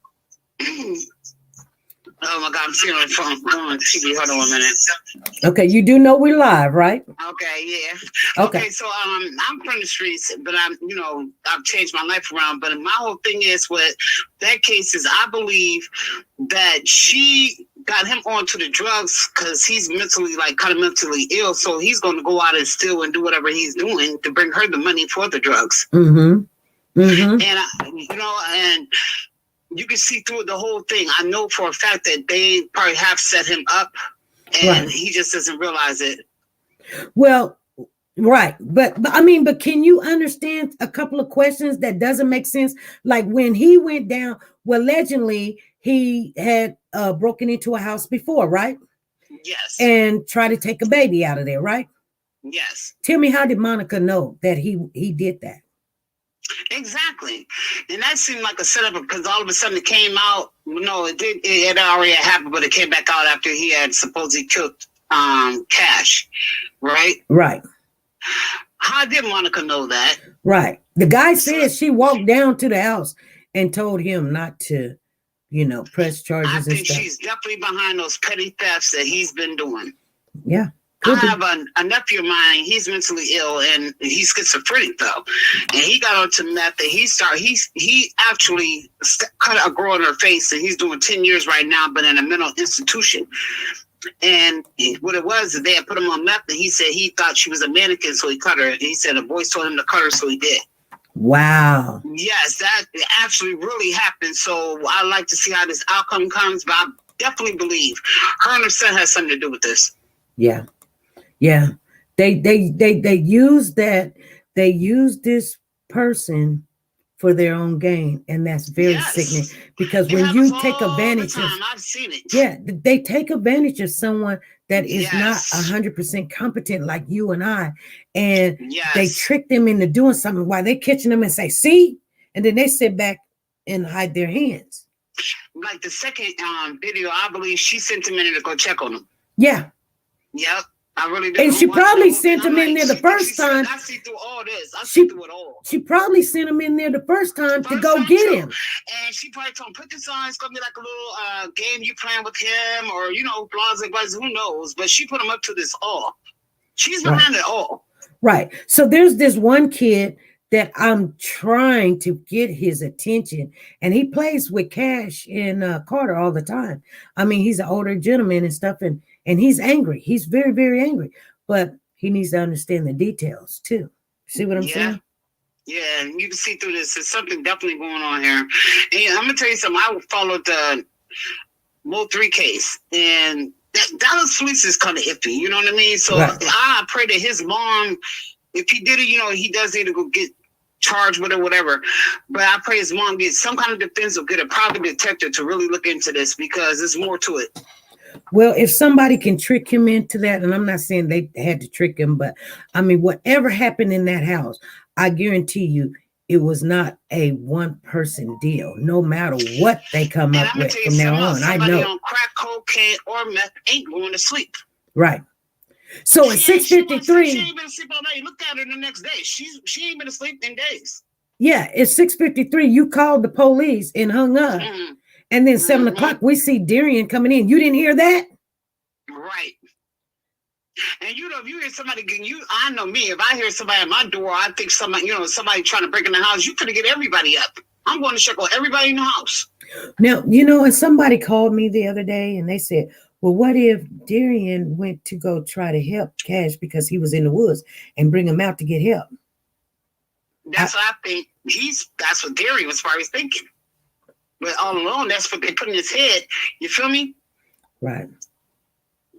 Oh my God, I'm seeing my phone. Go on TV. Hold on a minute. Okay, you do know we're live, right? Okay, yeah. Okay. So I'm from the streets, but I've changed my life around. But my whole thing is with that case is I believe that she got him onto the drugs because he's mentally mentally ill. So he's going to go out and steal and do whatever he's doing to bring her the money for the drugs. And and you can see through the whole thing. I know for a fact that they probably have set him up, and he just doesn't realize it. Well, right. But can you understand a couple of questions that doesn't make sense? Like when he went down, well, allegedly he had broken into a house before, right? Yes. And tried to take a baby out of there, right? Yes. Tell me, how did Monica know that he did that? Exactly. And that seemed like a setup because all of a sudden it came out. No, it had already happened, but it came back out after he had supposedly killed Cash. Right? Right. How did Monica know that? Right. The guy says she walked down to the house and told him not to, press charges and stuff. I think she's definitely behind those petty thefts that he's been doing. Yeah. I have a nephew of mine. He's mentally ill and he's schizophrenic though, and he got onto meth. And he actually cut a girl in her face, and he's doing 10 years right now, but in a mental institution. And what it was, they had put him on meth, and he said he thought she was a mannequin, so he cut her. And he said a voice told him to cut her, so he did. Wow. Yes, that actually really happened. So I like to see how this outcome comes, but I definitely believe her and her son has something to do with this. Yeah. Yeah. They use that. They use this person for their own gain, and that's very sickening. Because when you take advantage of, I've seen it. Yeah, they take advantage of someone that is not 100% competent like you and I, and they trick them into doing something while they're catching them and say, "See," and then they sit back and hide their hands. Like the second video, I believe she sent him in to go check on him. Yeah. Yep. I really do. And she probably sent him in there the first time. I see through all this. I see through it all. She probably sent him in there the first time to go get him. And she probably told him, put this on. It's going to be like a little game you playing with him, or, blah, who knows. But she put him up to this all. She's behind it all. Right. So there's this one kid that I'm trying to get his attention. And he plays with Cash and Carter all the time. I mean, he's an older gentleman and stuff. And he's angry. He's very, very angry. But he needs to understand the details too. See what I'm saying? Yeah, and you can see through this. There's something definitely going on here. And I'm going to tell you something. I followed the Mo 3 case. And Dallas police is kind of iffy. You know what I mean? So I pray that his mom, if he did it, he does need to go get charged with it, whatever. But I pray his mom gets some kind of defense or get a private detective to really look into this, because there's more to it. Well, if somebody can trick him into that, and I'm not saying they had to trick him, but I mean, whatever happened in that house, I guarantee you it was not a one-person deal, no matter what they come up with from now on. I know. On crack, cocaine, or meth ain't going to sleep. Right. So at 6:53, she ain't been asleep all night. Look at her the next day. She ain't been asleep in days. Yeah, it's 6:53. You called the police and hung up. Mm-hmm. And then 7 o'clock, we see Darian coming in. You didn't hear that? Right. And if you hear somebody I know me, if I hear somebody at my door, I think somebody trying to break in the house, you could get everybody up. I'm going to check on everybody in the house. Now, and somebody called me the other day and they said, well, what if Darian went to go try to help Cash because he was in the woods and bring him out to get help? That's what I think. That's what Darian was probably thinking. But all along, that's what they put in his head. You feel me? Right.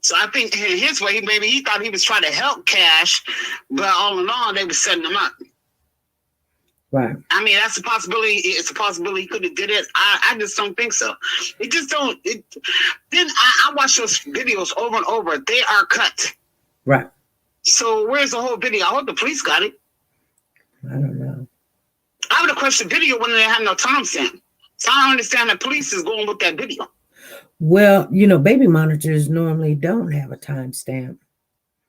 So I think in his way, maybe he thought he was trying to help Cash, but all along, they were setting him up. Right. I mean, that's a possibility. It's a possibility he could have did it. I just don't think so. It just don't. Then I watch those videos over and over. They are cut. Right. So where's the whole video? I hope the police got it. I don't know. I would have questioned the video when they have no timestamp. So I don't understand that police is going with that video. Well, baby monitors normally don't have a timestamp.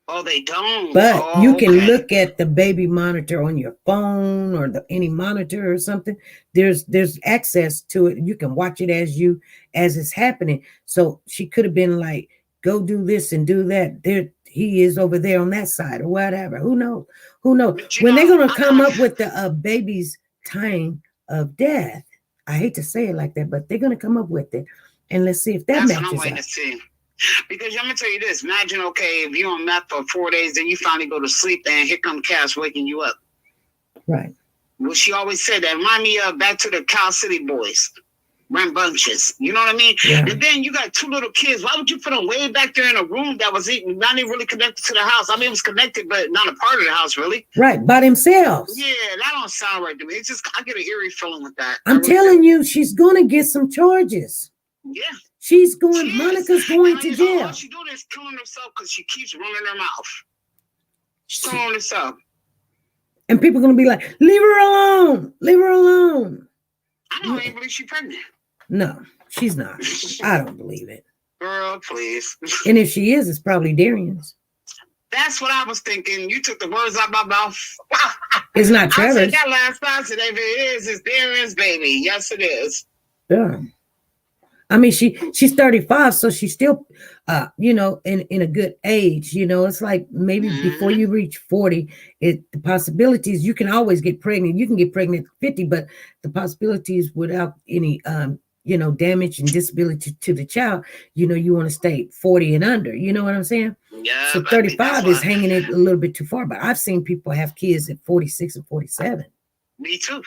Oh, they don't. But you can look at the baby monitor on your phone or any monitor or something. There's access to it. You can watch it as it's happening. So she could have been like, go do this and do that. There he is over there on that side or whatever. Who knows? When they're gonna come up with the baby's time of death. I hate to say it like that, but they're going to come up with it. And let's see if that matches up. That's what I'm waiting to see. Because I'm going to tell you this. Imagine, if you're on meth for 4 days, then you finally go to sleep, and here comes Cash waking you up. Right. Well, she always said that. Remind me of back to the Cal City boys. Rambunctious. You know what I mean? Yeah. And then you got 2 little kids. Why would you put them way back there in a room that was not even really connected to the house? I mean, it was connected, but not a part of the house, really. Right, by themselves. Yeah, that don't sound right to me. It's just, I get an eerie feeling with that. I'm telling you, she's going to get some charges. Yeah. Monica's going to jail. All she's doing is killing herself because she keeps running her mouth. She's killing herself. And people are going to be like, leave her alone. Leave her alone. I don't even believe she's pregnant. No, she's not. I don't believe it. Girl, please. And if she is, it's probably Darian's. That's what I was thinking. You took the words out of my mouth. It's not Trevor's. I said that last night. Today, if it is, it's Darian's baby. Yes, it is. Yeah. I mean, she's 35, so she's still, you know, in a good age. You know, it's like maybe before you reach 40, the possibilities, you can always get pregnant. You can get pregnant at 50, but the possibilities without any, you know, damage and disability to the child, you know, you want to stay 40 and under. You know what I'm saying? Yeah. So 35 is hanging it a little bit too far. But I've seen people have kids at 46 and 47. Me too.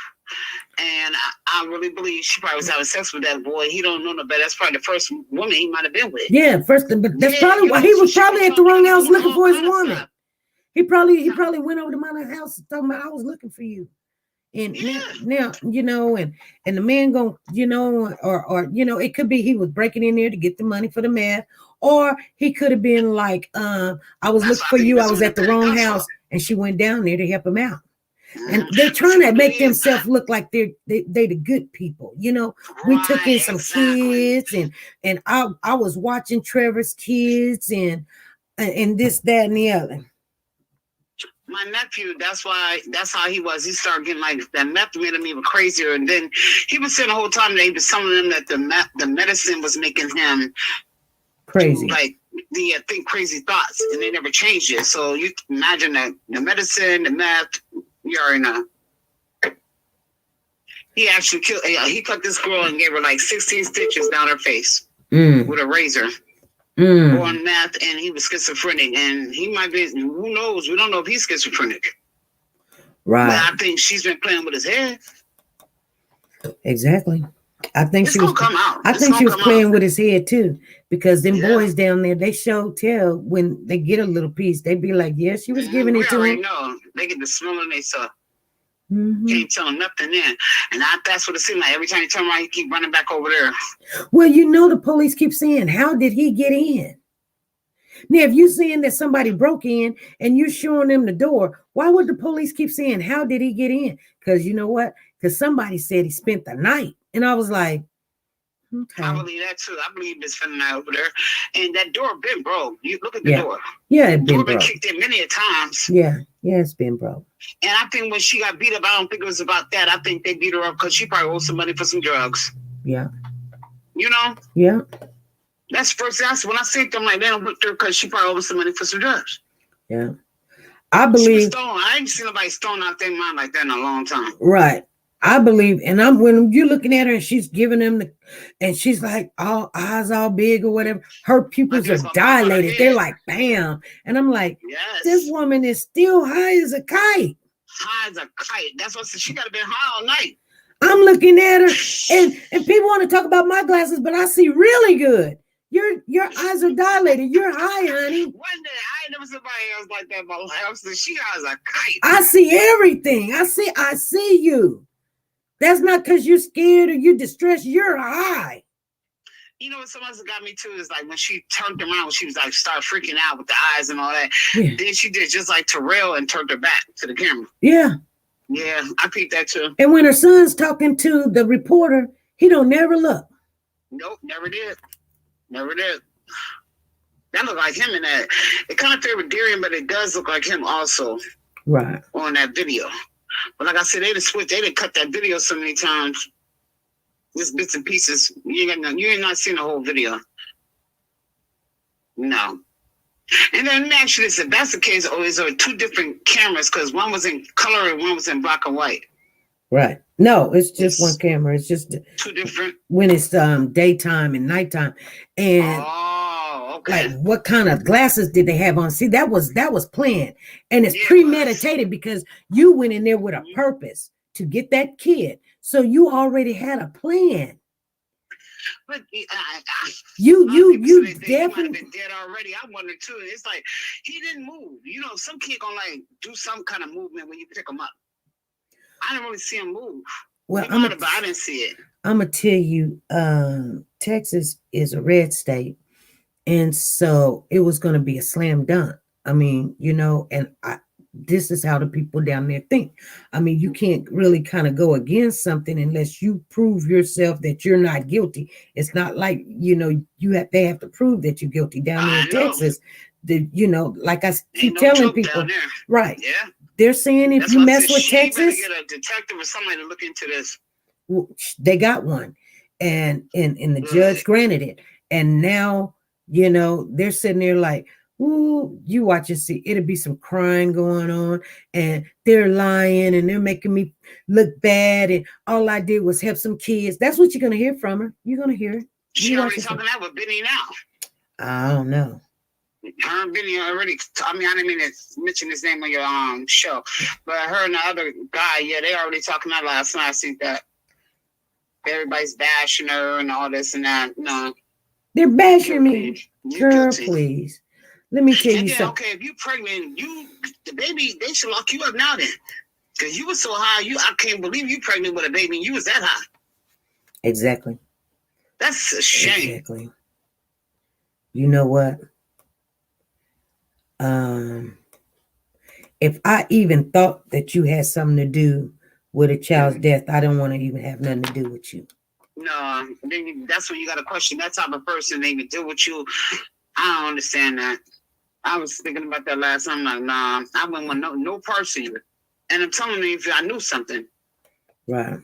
And I really believe she probably was having sex with that boy. He don't know no better. That's probably the first woman he might have been with. Yeah, but that's probably why he was probably at the wrong house looking for his woman. He probably went over to my house and told me I was looking for you. And now, you know, and the man going, you know, or you know, it could be he was breaking in there to get the money for the meth, or he could have been like, I was looking for you. I was at the wrong house, and she went down there to help him out. And they're trying to make themselves look like they're the good people. You know, we took in some kids, and I was watching Trevor's kids and this, that, and the other. My nephew, that's how he was. He started getting like that meth made him even crazier. And then he was saying the whole time that he was telling them that the medicine was making him crazy. Like think crazy thoughts, and they never changed it. So you can imagine that the medicine, the meth, you already know. He actually killed. He cut this girl and gave her like 16 stitches down her face with a razor. On meth, and he was schizophrenic, and he might be. Who knows? We don't know if he's schizophrenic. Right. But I think she's been playing with his head. Exactly. I think she was. Come out. I think she was playing with his head too, because them boys down there, they tell when they get a little piece, they be like, "Yeah, she was giving it to him." No, they get the smell and they saw. Can't tell him nothing then, and that's what it seemed like. Every time you turn around, you keep running back over there. Well, you know, the police keep saying, "How did he get in?" Now, if you're saying that somebody broke in and you're showing them the door, why would the police keep saying, "How did he get in?" Because you know what? Because somebody said he spent the night, and I was like, okay. I believe that too. I believe it's spending the night over there, and that door been broke. You look at the door. Yeah, it been broke. Kicked in many a times. Yeah, it's been broke. And I think when she got beat up, I don't think it was about that. I think they beat her up because she probably owed some money for some drugs. Yeah. You know? Yeah. That's first. That's when I see them like they don't look her because she probably owed some money for some drugs. Yeah. I believe. I ain't seen nobody stoned out their mind like that in a long time. Right. I believe, and when you're looking at her and she's giving them and she's like all eyes all big or whatever, her pupils are dilated. They're like, bam. And I'm like, this woman is still high as a kite. High as a kite. That's what she got to be high all night. I'm looking at her, and people want to talk about my glasses, but I see really good. Your eyes are dilated. You're high, honey. One day, I ain't never seen somebody else like that in my life. She high as a kite. I see everything. I see you. That's not because you're scared or you're distressed. You're high. You know what something else got me too is like when she turned around, when she was like started freaking out with the eyes and all that. Yeah. Then she did just like Terrell and turned her back to the camera. Yeah. Yeah, I peeped that too. And when her son's talking to the reporter, he don't never look. Nope, never did. Never did. That looked like him in that. It kind of favored Darian, but it does look like him also. Right. On that video. But like I said, they didn't cut that video so many times. Just bits and pieces. You ain't not seen the whole video. No. And then actually, if that's the case, always are two different cameras because one was in color and one was in black and white. Right. No, it's just one camera. It's just two different when it's daytime and nighttime. And okay. Like what kind of glasses did they have on? See, that was planned. And it's premeditated because you went in there with a purpose to get that kid. So you already had a plan. But you definitely been dead already. I wondered too. It's like he didn't move. You know, some kid gonna like do some kind of movement when you pick him up. I didn't really see him move. Well, I didn't see it. I'm gonna tell you, Texas is a red state, and so it was gonna be a slam dunk. I mean, you know, and this is how the people down there think. I mean, you can't really kind of go against something unless you prove yourself that you're not guilty. It's not like, they have to prove that you're guilty down there in Texas. Like I keep telling people, right? Yeah, they're saying if you mess with Texas, get a detective or somebody to look into this. They got one, and the judge granted it, and now they're sitting there like, ooh, you watch and see, it'll be some crying going on, and they're lying and they're making me look bad, and all I did was help some kids. That's what you're gonna hear from her. You're gonna hear it. She already talking that with Benny now. I don't know. Her and Benny already. I didn't mean to mention his name on your show, but her and the other guy, yeah, they already talking that last night. I see that everybody's bashing her and all this and that. No, they're bashing me. Girl, please. Let me tell you something. Okay, if you're pregnant, the baby, they should lock you up now then. Because you were so high, I can't believe you pregnant with a baby and you was that high. Exactly. That's a shame. Exactly. You know what? If I even thought that you had something to do with a child's death, I don't want to even have nothing to do with you. No, that's when you got to question that type of person. They even deal with you. I don't understand that. I was thinking about that last time. I'm like, nah, I wouldn't want no person. And I'm telling you, if I knew something. Right.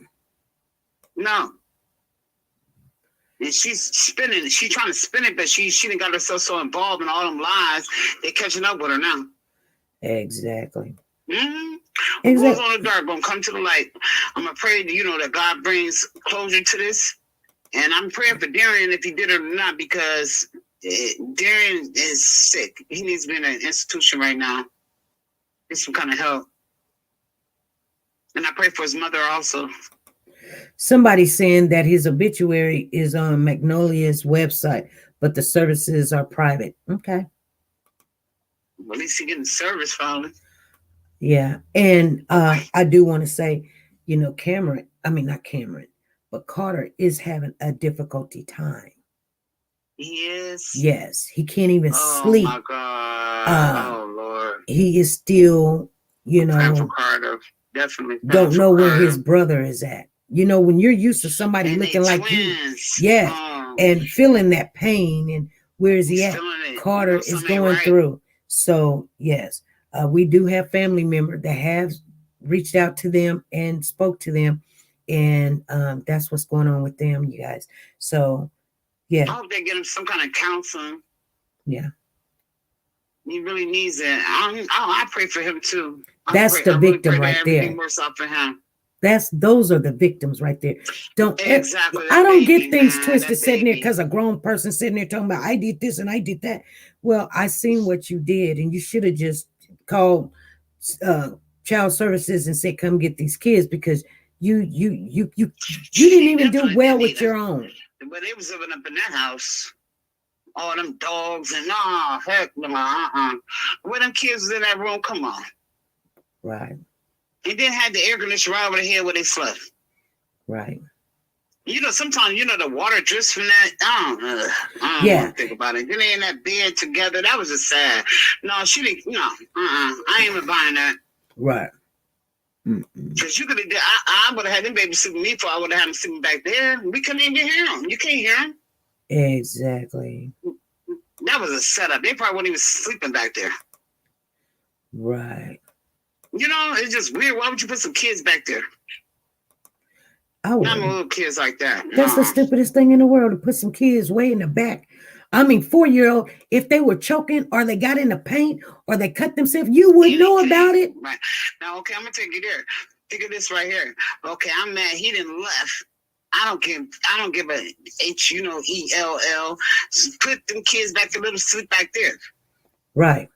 No. And she's spinning. She's trying to spin it, but she done got herself so involved in all them lies. They're catching up with her now. Exactly. Mm-hmm. Exactly. What's on the dark gonna come to the light. I'm gonna pray that God brings closure to this. And I'm praying for Darian if he did it or not, because Darian is sick. He needs to be in an institution right now. Need some kind of help. And I pray for his mother also. Somebody's saying that his obituary is on Magnolia's website, but the services are private. Okay. Well, at least he's getting service finally. Yeah. And I do want to say, not Cameron, but Carter is having a difficulty time. He is? Yes. He can't even sleep. Oh, my God. Oh, Lord. He is still, Praying for Carter. Definitely. Don't know where his brother is at. When you're used to somebody looking like you. Yeah. And feeling that pain. And where is he at? Carter is going through. So, yes. We do have family members that have reached out to them and spoke to them. And that's what's going on with them, you guys. So, yeah. I hope they get him some kind of counseling. Yeah. He really needs it. I pray for him too. That's the victim right there. Works out for him. Those are the victims right there. Exactly. I don't get things twisted sitting there because a grown person sitting there talking about I did this and I did that. Well, I seen what you did, and you should have just called child services and said, "Come get these kids," because you didn't even do well with your own. But they was living up in that house. All them dogs and heck no, Where them kids was in that room? Come on. Right. And then had the air conditioner right over the head where they slept. Right. Sometimes the water drips from that. I don't want to think about it. Then they in that bed together. That was just sad. No, she didn't. No, I ain't even buying that. Right. Because you could have. I would have had them babies sleeping me for. I would have had them sleeping back there. We couldn't even hear them. You can't hear them. Exactly. That was a setup. They probably weren't even sleeping back there. Right. It's just weird. Why would you put some kids back there? I wouldn't. Not little kids like that. That's the stupidest thing in the world, to put some kids way in the back. 4-year-old, if they were choking or they got in the paint or they cut themselves, you would know about it. Right. Now, okay, I'm going to take you there. Think of this right here. Okay, I'm mad. He didn't left. I don't give a HELL. Put them kids back to let them sleep back there. Right.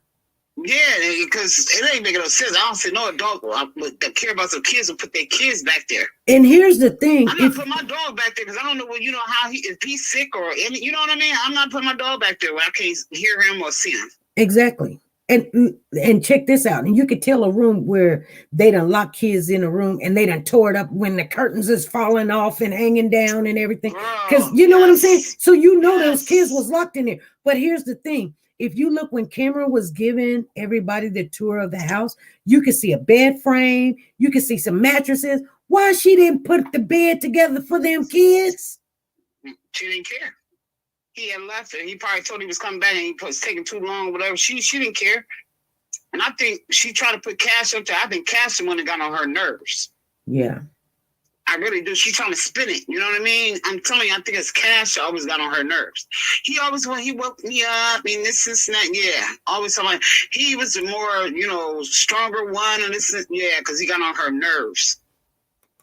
Yeah, because it ain't making no sense. I don't see no adult that care about some kids will put their kids back there. And here's the thing. I'm not putting my dog back there because I don't know how if he's sick or any, you know what I mean? I'm not putting my dog back there where I can't hear him or see him. Exactly. And check this out. And you could tell a room where they done lock kids in a room and they done tore it up when the curtains is falling off and hanging down and everything. Because you know what I'm saying? So you know those kids was locked in there. But here's the thing. If you look when Cameron was giving everybody the tour of the house, you could see a bed frame. You could see some mattresses. Why she didn't put the bed together for them kids? She didn't care. He had left it. He probably told he was coming back and he was taking too long, whatever. She didn't care. And I think she tried to put Cash up there. I think Cash the one that got on her nerves. Yeah. I really do. She's trying to spin it. You know what I mean? I'm telling you, I think it's Cash always got on her nerves. He always, when he woke me up, and this and that, yeah. Always something. He was the more, stronger one, and this, yeah, because he got on her nerves.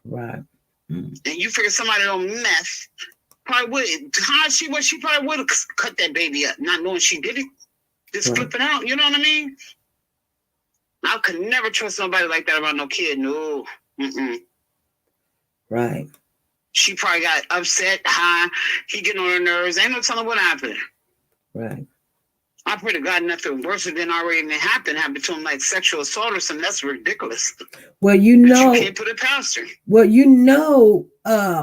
Right. And you figure somebody on meth probably would. She probably would have cut that baby up, not knowing she did it. Just flip it out. You know what I mean? I could never trust somebody like that around no kid. No. Mm-mm. Right. She probably got upset. He getting on her nerves. Ain't no telling what happened. Right. I pray to God nothing worse than already happened to him, like sexual assault or something. That's ridiculous. Well, you can't put it past her. Well,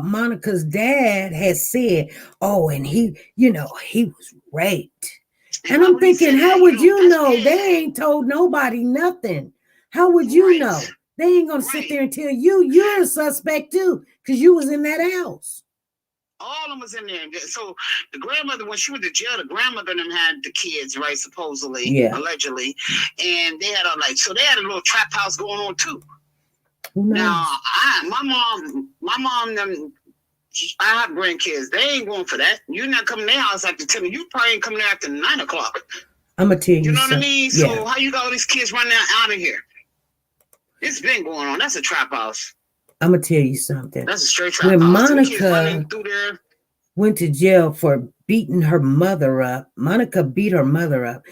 Monica's dad has said, oh, and he was raped. And I'm thinking, how would you know? They ain't told nobody nothing. How would you know? They ain't gonna sit there and tell you you're a suspect too, because you was in that house. All of them was in there. So the grandmother, when she went to jail, the grandmother and them had the kids, right? Supposedly, allegedly, and they had they had a little trap house going on too. Now, my mom, them. I have grandkids. They ain't going for that. You're not coming to their house after 10. You probably ain't coming there after 9 o'clock. I'm gonna tell you. You know what I mean? Yeah. So how you got all these kids running out of here? It's been going on. That's a trap house. I'm gonna tell you something. That's a straight trap when house. Monica went to jail for beating her mother up, Monica beat her mother up,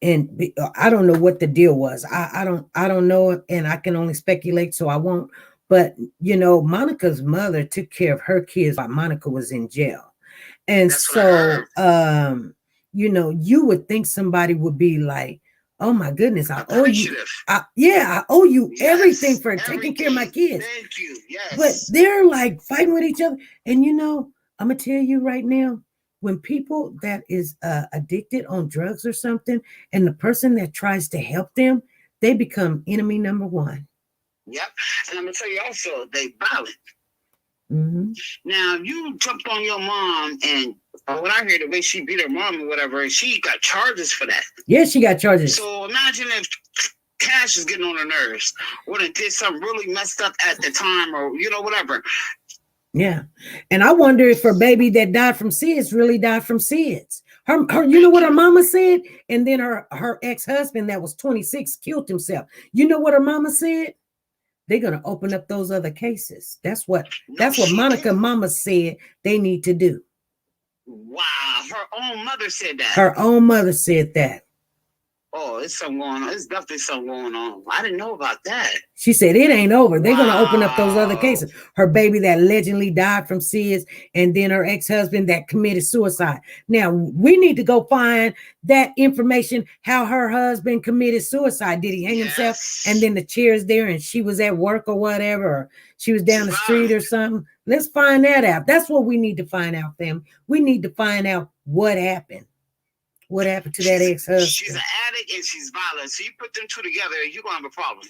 and I don't know what the deal was. I don't know, and I can only speculate, so I won't. But Monica's mother took care of her kids while Monica was in jail, and so you would think somebody would be like, oh my goodness, I owe you. I owe you everything for taking care of my kids. Thank you. Yes. But they're like fighting with each other. And I'm gonna tell you right now, when people that is addicted on drugs or something, and the person that tries to help them, they become enemy number one. Yep. And I'm gonna tell you also, they violent. Mm-hmm. Now you jumped on your mom, and when I hear the way she beat her mom or whatever, she got charges for that. Yeah, she got charges. So imagine if Cash is getting on her nerves, or they did something really messed up at the time, or whatever. Yeah, and I wonder if her baby that died from SIDS really died from SIDS. Her, you know what her mama said, and then her ex-husband that was 26 killed himself. You know what her mama said? They're gonna open up those other cases. That's what Monica mama said they need to do. Wow, her own mother said that. Her own mother said that. Oh, it's something going on. It's definitely something going on. I didn't know about that. She said it ain't over. They're gonna open up those other cases. Her baby that allegedly died from SIDS, and then her ex-husband that committed suicide. Now we need to go find that information. How her husband committed suicide? Did he hang himself? And then the chair's there, and she was at work or whatever, or she was down the street or something. Let's find that out. That's what we need to find out, fam. We need to find out what happened. What happened to that ex-husband? She's an addict and she's violent. So you put them two together, you're gonna have a problem.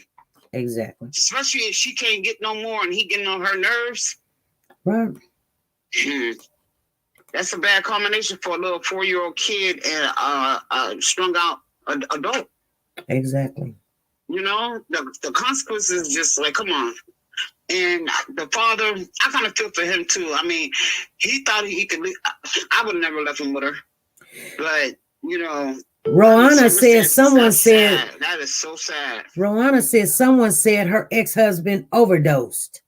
Exactly. Especially if she can't get no more and he getting on her nerves. Right. That's a bad combination for a little 4-year-old kid and a strung out adult. Exactly. The consequences just like, come on. And the father, I kind of feel for him too. I mean, he thought he could leave. I would have never left him with her. But Roanna said someone said sad. That is so sad. Roanna said someone said her ex-husband overdosed.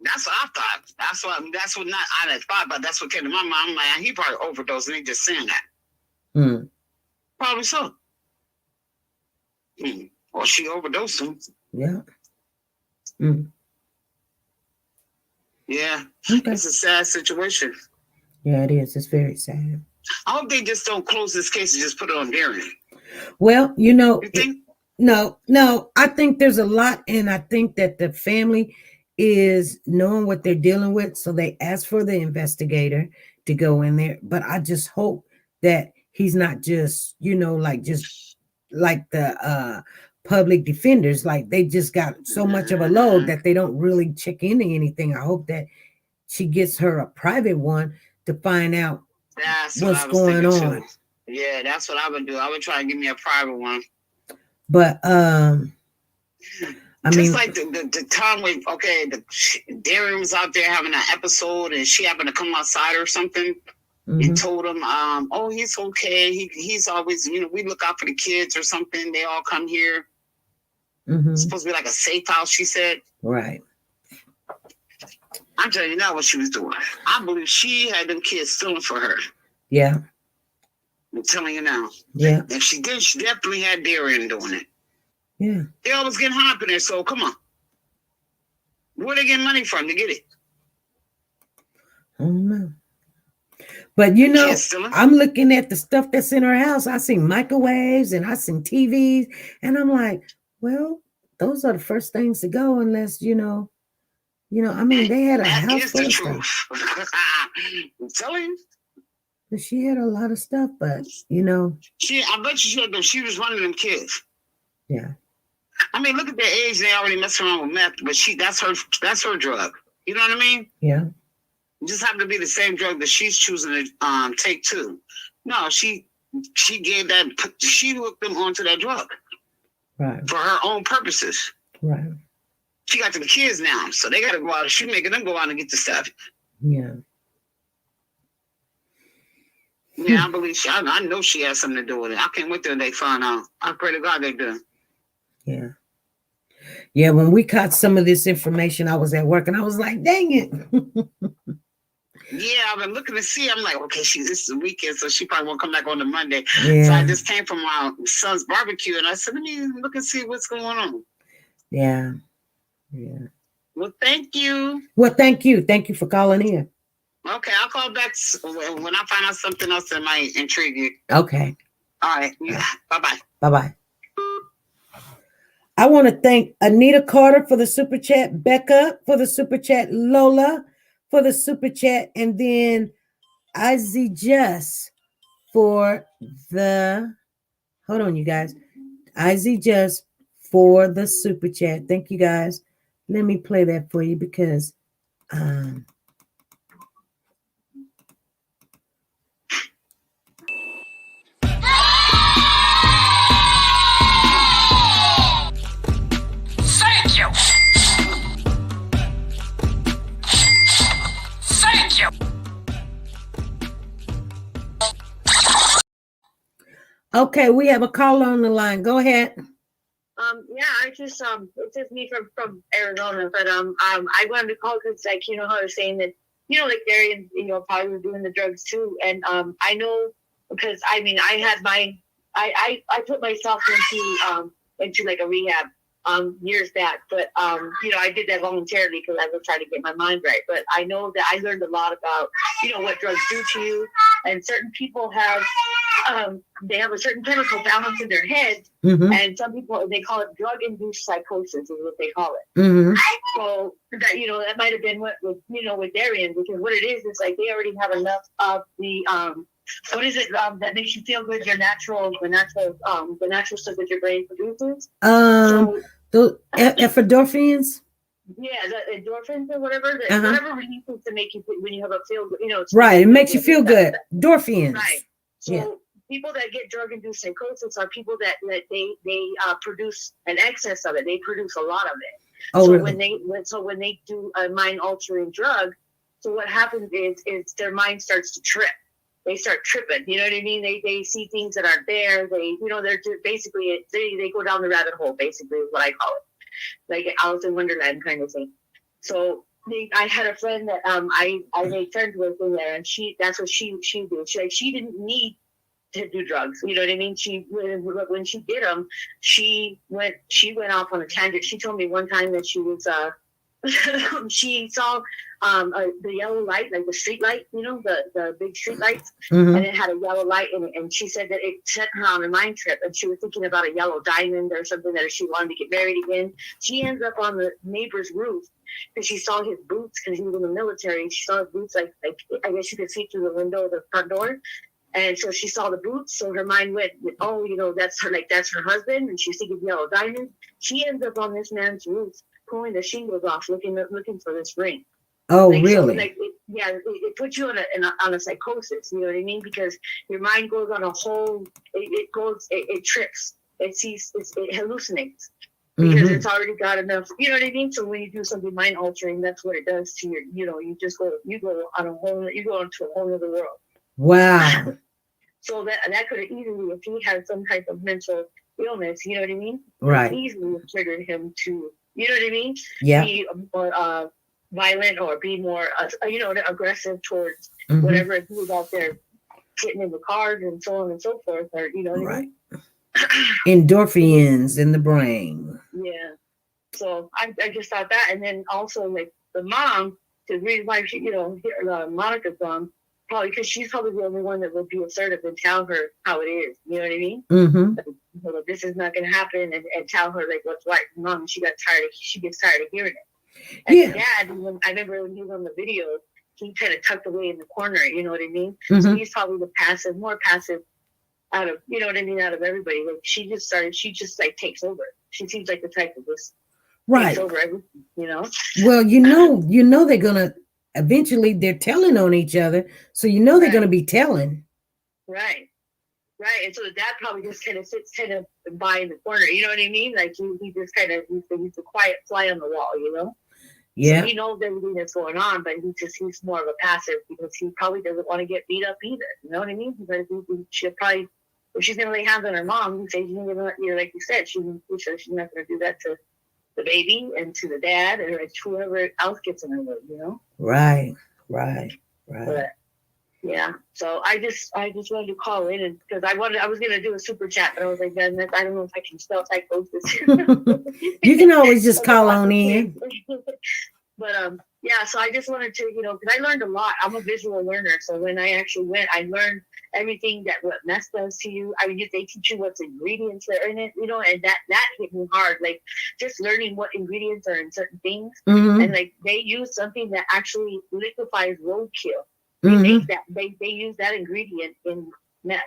That's what I thought. That's what not I thought, but that's what came to my mind. I'm like, he probably overdosed and he just saying that. Probably so. Or she overdosed him. Yeah. Yeah. Okay. It's a sad situation. Yeah, it is. It's very sad. I hope they just don't close this case and just put it on Darren. Well, You think? no, I think there's a lot, and I think that the family is knowing what they're dealing with, so they ask for the investigator to go in there. But I just hope that he's not just, just like the public defenders, like they just got so much of a load that they don't really check into anything. I hope that she gets her a private one to find out That's what's what I was going thinking on. too. Yeah, that's what I would do. I would try to give me a private one. But I Just mean, like the time when Darren was out there having an episode and she happened to come outside or something and told him, oh, he's okay. He's always, we look out for the kids or something. They all come here. It's supposed to be like a safe house, she said. Right. I'm telling you now what she was doing. I believe she had them kids stealing for her. Yeah. I'm telling you now. Yeah. If she did, she definitely had Darren doing it. Yeah. They always getting high up in there, so come on. Where are they getting money from to get it? I don't know. But I'm looking at the stuff that's in her house. I seen microwaves and I seen TVs, and I'm like, well, those are the first things to go unless, I mean, they had a house full of stuff. I'm telling you. But she had a lot of stuff, but I bet she was running them kids. Yeah. I mean, look at their age. They already mess around with meth, but that's her drug. You know what I mean? Yeah. It just happened to be the same drug that she's choosing to take too. No, she hooked them onto that drug. Right. For her own purposes. Right. She got the kids now, so they got to go out. She's making them go out and get the stuff. Yeah. Yeah, I believe I know she has something to do with it. I can't wait till they find out. I pray to God they do. Yeah. Yeah, when we caught some of this information, I was at work and I was like, dang it. Yeah, I've been looking to see. I'm like, okay, this is the weekend, so she probably won't come back on the Monday. Yeah. So I just came from my son's barbecue, and I said, let me look and see what's going on. Yeah. Yeah. Well, thank you. Well, thank you. Thank you for calling in. Okay, I'll call back when I find out something else that might intrigue you. Okay. All right. Yeah. Bye-bye. Bye-bye. I want to thank Anita Carter for the super chat, Becca for the super chat, Lola for the super chat, and then Izzy Just for the, hold on, you guys. Izzy Just for the super chat. Thank you, guys. Let me play that for you because Thank you. Thank you. okay, we have a caller on the line. Go ahead. Yeah, it's just me from Arizona, but I wanted to call because how I was saying that like Darian probably was doing the drugs too, and I know because I had I put myself into like a rehab years back, but I did that voluntarily because I was trying to get my mind right. But I know that I learned a lot about what drugs do to you, and certain people have they have a certain chemical balance in their head, and some people they call it drug-induced psychosis is what they call it. So that that might have been what with with Darian, because what it is like they already have enough of the what is it that makes you feel good? The natural stuff that your brain produces. The ephedrins. Yeah, the endorphins or whatever. Whatever releases to make you when you have a feel good. Right, it makes you feel good. Endorphins. Right. So yeah. People that get drug-induced psychosis are people that they produce an excess of it. They produce a lot of it. Oh, so really? when they do a mind-altering drug, so what happens is their mind starts to trip. They start tripping. You know what I mean? They see things that aren't there. They they're just basically they go down the rabbit hole. Basically, is what I call it, like Alice in Wonderland kind of thing. So I had a friend that I made friends with in there, and that's what she did. She didn't need to do drugs. You know what I mean? When she did them, she went off on a tangent. She told me one time that she was she saw the yellow light, like the street light, the big street lights, Mm-hmm. and it had a yellow light in it. And she said that it sent her on a mind trip, and she was thinking about a yellow diamond or something, that if she wanted to get married again. She ends up on the neighbor's roof because she saw his boots, because he was in the military. She saw his boots, like I guess you could see through the window of the front door. And so she saw the boots, so her mind went, oh, that's her husband, and she's thinking yellow diamond. She ends up on this man's roof, pulling the shingles off, looking for this ring. Oh, Like, really? So, it puts you on a psychosis. You know what I mean? Because your mind goes on a whole. It trips. It hallucinates because it's already got enough. You know what I mean? So when you do something mind altering, that's what it does to your. You go into a whole other world. Wow. So that could have easily, if he had some type of mental illness, you know what I mean? Right. Easily have triggered him to, you know what I mean? Yeah. Be more violent, or be more, aggressive towards Mm-hmm. whatever he was out there getting in the cars and so on and so forth, or you know what I mean? Endorphins in the brain. Yeah. So I just thought that, and then also like the mom, the reason why she, Monica's mom, probably because she's probably the only one that would be assertive and tell her how it is. You know what I mean? Mm-hmm. Like, this is not going to happen, and tell her like what's right. Mom, she gets tired of hearing it. And Yeah. Dad, I remember when he was on the video, he kind of tucked away in the corner. You know what I mean? Mm-hmm. So he's probably more passive out of, you know what I mean, out of everybody. Like she just like takes over. She seems like the type of just takes over everything. You know? Well, they're gonna eventually. They're telling on each other, so they're gonna be telling. Right. And so the dad probably just kind of sits by in the corner. You know what I mean? Like he just kind of he's a quiet fly on the wall. You know? Yeah. So he knows everything that's going on, but he's more of a passive because he probably doesn't want to get beat up either. You know what I mean? Because she'll probably, if she's gonna lay hands on her mom, he says, like you said, she's not gonna do that to the baby and to the dad and like whoever else gets in her way. You know? Right. But, yeah. So I just wanted to call in, and because I was gonna do a super chat, but I was like, man, I don't know if I can spell psychosis. You can always just call on in. But yeah, so I just wanted to, because I learned a lot. I'm a visual learner, so when I actually went, I learned everything that what mess does to you. I mean, they teach you what's ingredients that are in it, and that hit me hard. Like just learning what ingredients are in certain things, and like they use something that actually liquefies roadkill. They make that they use that ingredient in meth.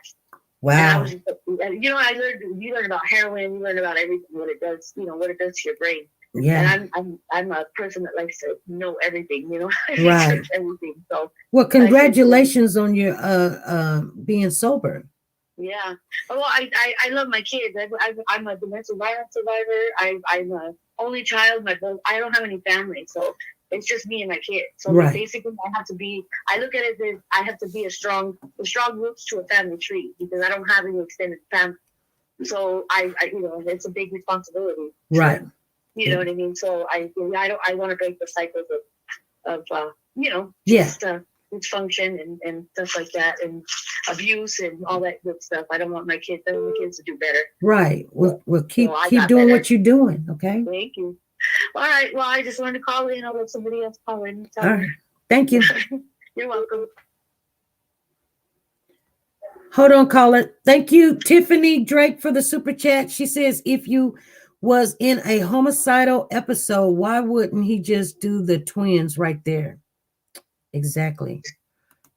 Wow. You learn about heroin, you learn about everything, what it does, what it does to your brain. Yeah. And I'm a person that likes to know everything, Right. everything. So well, congratulations on your being sober. Yeah. Well, I love my kids. I'm a domestic violence survivor. I'm a only child. I don't have any family, so it's just me and my kids. So basically, I look at it as I have to be the strong roots to a family tree because I don't have any extended family. So I it's a big responsibility. Right. So, you know what I mean? So I want to break the cycles of dysfunction and stuff like that, and abuse and all that good stuff. I don't want my kids to do better. Right. We'll keep doing what you're doing. Okay. Thank you. All right. Well, I just wanted to call in. I'll let somebody else call in. All right. Thank you. You're welcome. Hold on, caller. Thank you, Tiffany Drake, for the super chat. She says, if you was in a homicidal episode, why wouldn't he just do the twins right there? Exactly.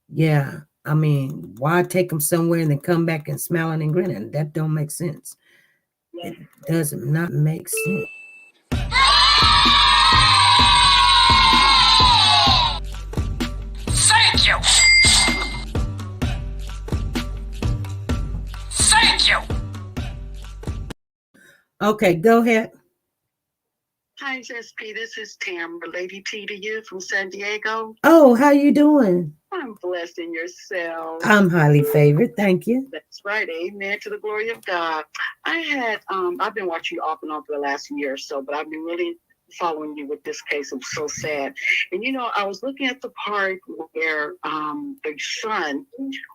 Yeah. I mean, why take them somewhere and then come back and smiling and grinning? That don't make sense. It does not make sense. Thank you. Thank you. Okay, go ahead. Hi, SSP. This is Tamara, Lady T to you from San Diego. Oh, how you doing? I'm blessed in yourself. I'm highly favored. Thank you. That's right. Amen to the glory of God. I've been watching you off and on for the last year or so, but I've been really following you with this case. I'm so sad. And, I was looking at the part where the son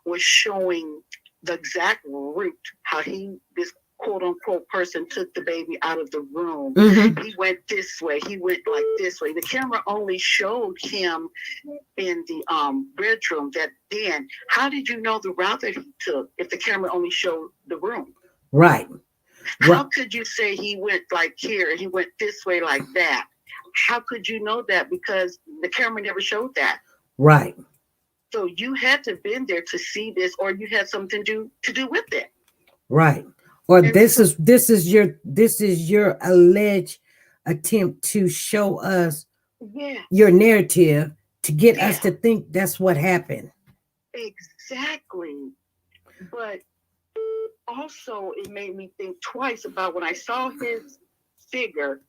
was showing the exact route, how this quote unquote person took the baby out of the room. He went this way. He went like this way. The camera only showed him in the bedroom that then. How did you know the route that he took if the camera only showed the room? Right. How could you say he went like here and he went this way like that? How could you know that? Because the camera never showed that. Right. So you had to have been there to see this, or you had something to do with it. Right. Or And this so- is your alleged attempt to show us Yeah, your narrative to get us to think that's what happened. exactly. But also it made me think twice about when I saw his figure.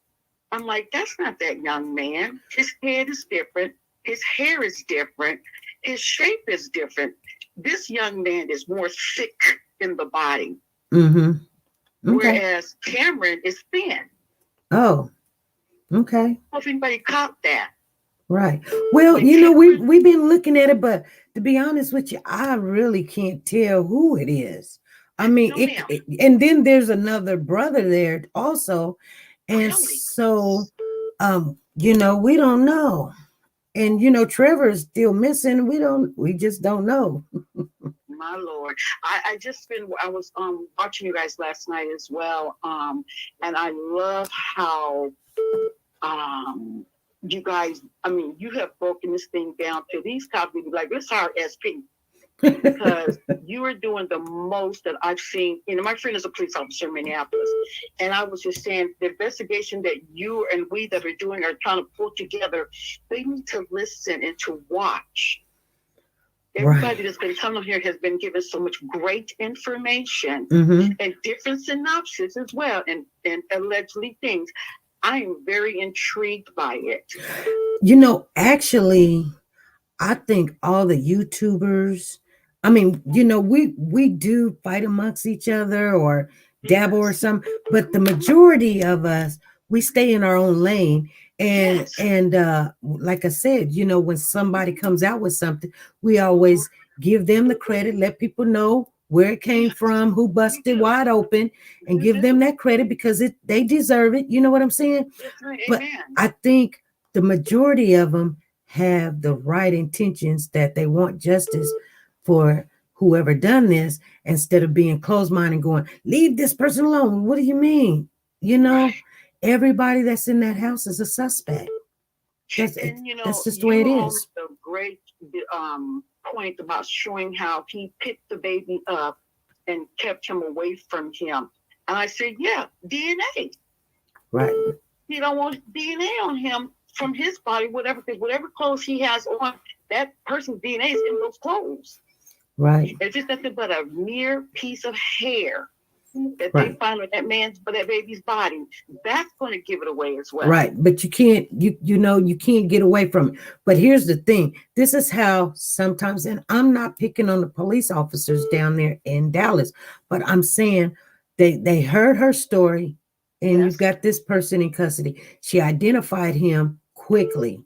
I'm like, that's not that young man. His head is different. His hair is different. His shape is different. This young man is more thick in the body. Okay. Whereas Cameron is thin. Oh, okay. I don't know if anybody caught that. Right. Well, you know, we've been looking at it, but to be honest with you, I really can't tell who it is. I mean, and then there's another brother there also. And so, you know, we don't know. And, you know, Trevor is still missing. We just don't know. My Lord. I was watching you guys last night as well. And I love how you guys, I mean, you have broken this thing down to these cops be like, let's hire SP. Because you are doing the most that I've seen. You know, my friend is a police officer in Minneapolis, and I was just saying the investigation that you and we that are doing are trying to pull together. They need to listen and to watch. Everybody that's been coming here has been given so much great information and different synopsis as well, and allegedly things. I am very intrigued by it. You know, actually, I think all the YouTubers, I mean, you know, we do fight amongst each other or dabble or something, but the majority of us, we stay in our own lane. And like I said, you know, when somebody comes out with something, we always give them the credit, let people know where it came from, who busted wide open, and give them that credit because they deserve it. You know what I'm saying? But I think the majority of them have the right intentions, that they want justice for whoever done this, instead of being closed-minded and going, leave this person alone. What do you mean? You know, everybody that's in that house is a suspect. That's just the way it is. A great point about showing how he picked the baby up and kept him away from him. And I said, yeah, DNA. Right. You don't want DNA on him from his body, whatever clothes he has on, that person's DNA is in those clothes. Right. It's just nothing but a mere piece of hair that they find on that baby's body. That's going to give it away as well. Right. But you can't, you know, you can't get away from it. But here's the thing. This is how sometimes, and I'm not picking on the police officers down there in Dallas, but I'm saying they heard her story, and you've got this person in custody. She identified him quickly.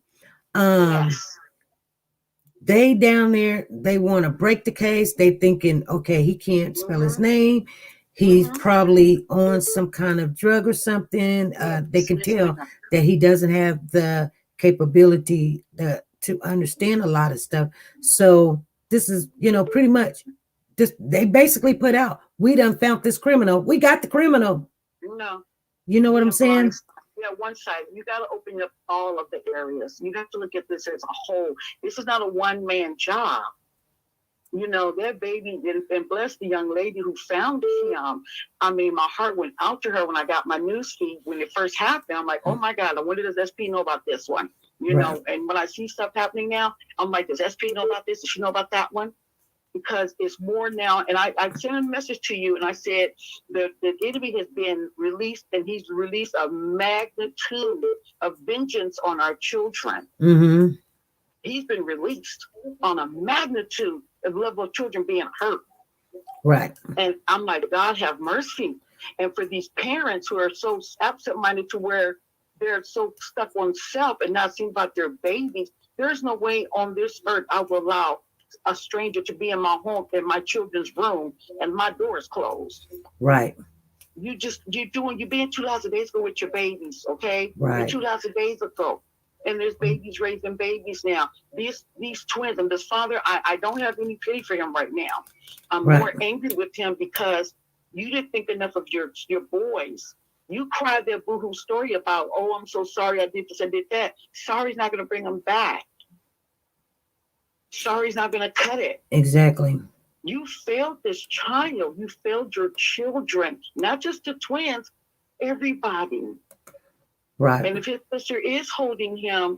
They down there, they want to break the case. They thinking, okay, he can't spell his name. He's probably on some kind of drug or something. They can tell that he doesn't have the capability to understand a lot of stuff. So this is, you know, pretty much this. They basically put out, we done found this criminal. We got the criminal. No. You know what I'm saying? One side. You got to open up all of the areas. You have to look at this as a whole. This is not a one-man job. You know, that baby, and bless the young lady who found him. I mean, my heart went out to her when I got my news feed when it first happened. I'm like, oh my God, I wonder, does SP know about this one? You know, and when I see stuff happening now, I'm like, does SP know about this? Does she know about that one? Because it's more now. And I sent a message to you and I said the enemy has been released, and he's released a magnitude of vengeance on our children. Mm-hmm. He's been released on a magnitude of level of children being hurt. Right. And I'm like, God have mercy. And for these parents who are so absent-minded to where they're so stuck on self and not thinking about their babies, there's no way on this earth I will allow a stranger to be in my home, in my children's room, and my door is closed. Right. you're being too lackadaisical with your babies, okay? Right. You're too lackadaisical. And there's babies raising babies now. These twins and this father, I don't have any pity for him right now. I'm more angry with him because you didn't think enough of your boys. You cried their boohoo story about, oh, I'm so sorry I did this, I did that. Sorry's not going to bring them back. Sorry's not going to cut it. Exactly. You failed this child. You failed your children, not just the twins, everybody. Right. And if his sister is holding him,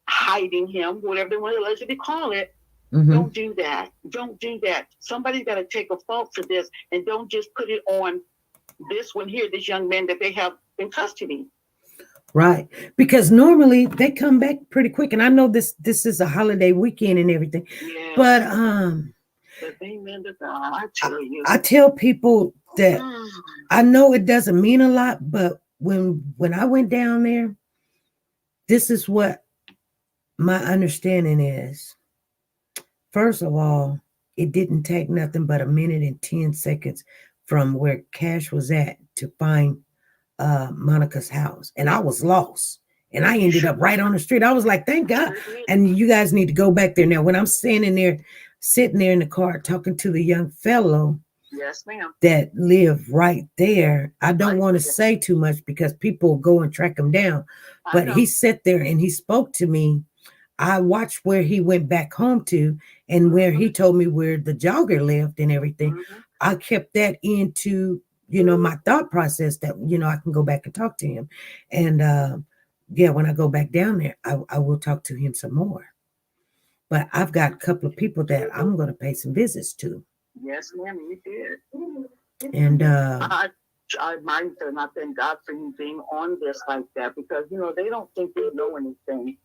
hiding him, whatever they want to allegedly call it, don't do that. Don't do that. Somebody's got to take a fault for this, and don't just put it on this one here, this young man that they have in custody. Right. Because normally they come back pretty quick. And I know this is a holiday weekend and everything. Yes. But amen to God, I tell you. I tell people that I know it doesn't mean a lot, but when I went down there, this is what my understanding is. First of all, it didn't take nothing but a minute and 10 seconds from where Cash was at to find Monica's house. And I was lost. And I ended up right on the street. I was like, thank God. And you guys need to go back there. Now, when I'm sitting there in the car talking to the young fellow, yes, ma'am, that live right there, I don't want to say too much because people go and track him down. But he sat there and he spoke to me. I watched where he went back home to and where he told me where the jogger lived and everything. I kept that into, my thought process that, I can go back and talk to him. And when I go back down there, I will talk to him some more. But I've got a couple of people that I'm going to pay some visits to. Yes, ma'am, you did. And I admire you and I thank God for you being on this like that because, they don't think we know anything.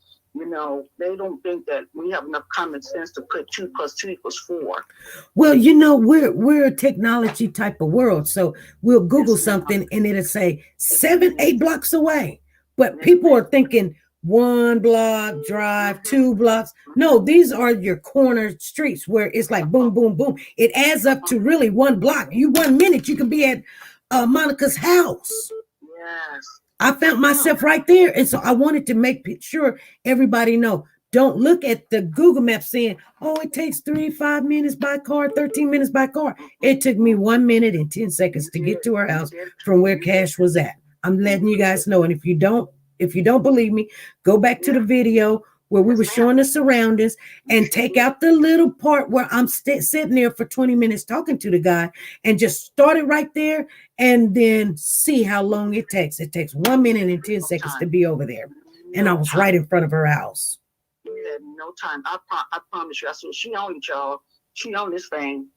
They don't think that we have enough common sense to put 2 + 2 = 4. Well, we're a technology type of world. So we'll Google something and it'll say 7-8 blocks away. But people are thinking 1 block drive, 2 blocks. No, these are your corner streets where it's like boom, boom, boom. It adds up to really 1 block. 1 minute, you can be at Monica's house. Yes. I found myself right there. And so I wanted to make sure everybody know. Don't look at the Google map saying, oh, it takes 5 minutes by car, 13 minutes by car. It took me 1 minute and 10 seconds to get to her house from where Cash was at. I'm letting you guys know. And if you don't believe me, go back to the video where we were showing the surroundings and take out the little part where I'm sitting there for 20 minutes talking to the guy and just start it right there and then see how long it takes. It takes 1 minute and 10 seconds to be over there. And I was right in front of her house. You had no time. I promise you. I said, she owned it, y'all. She owned this thing.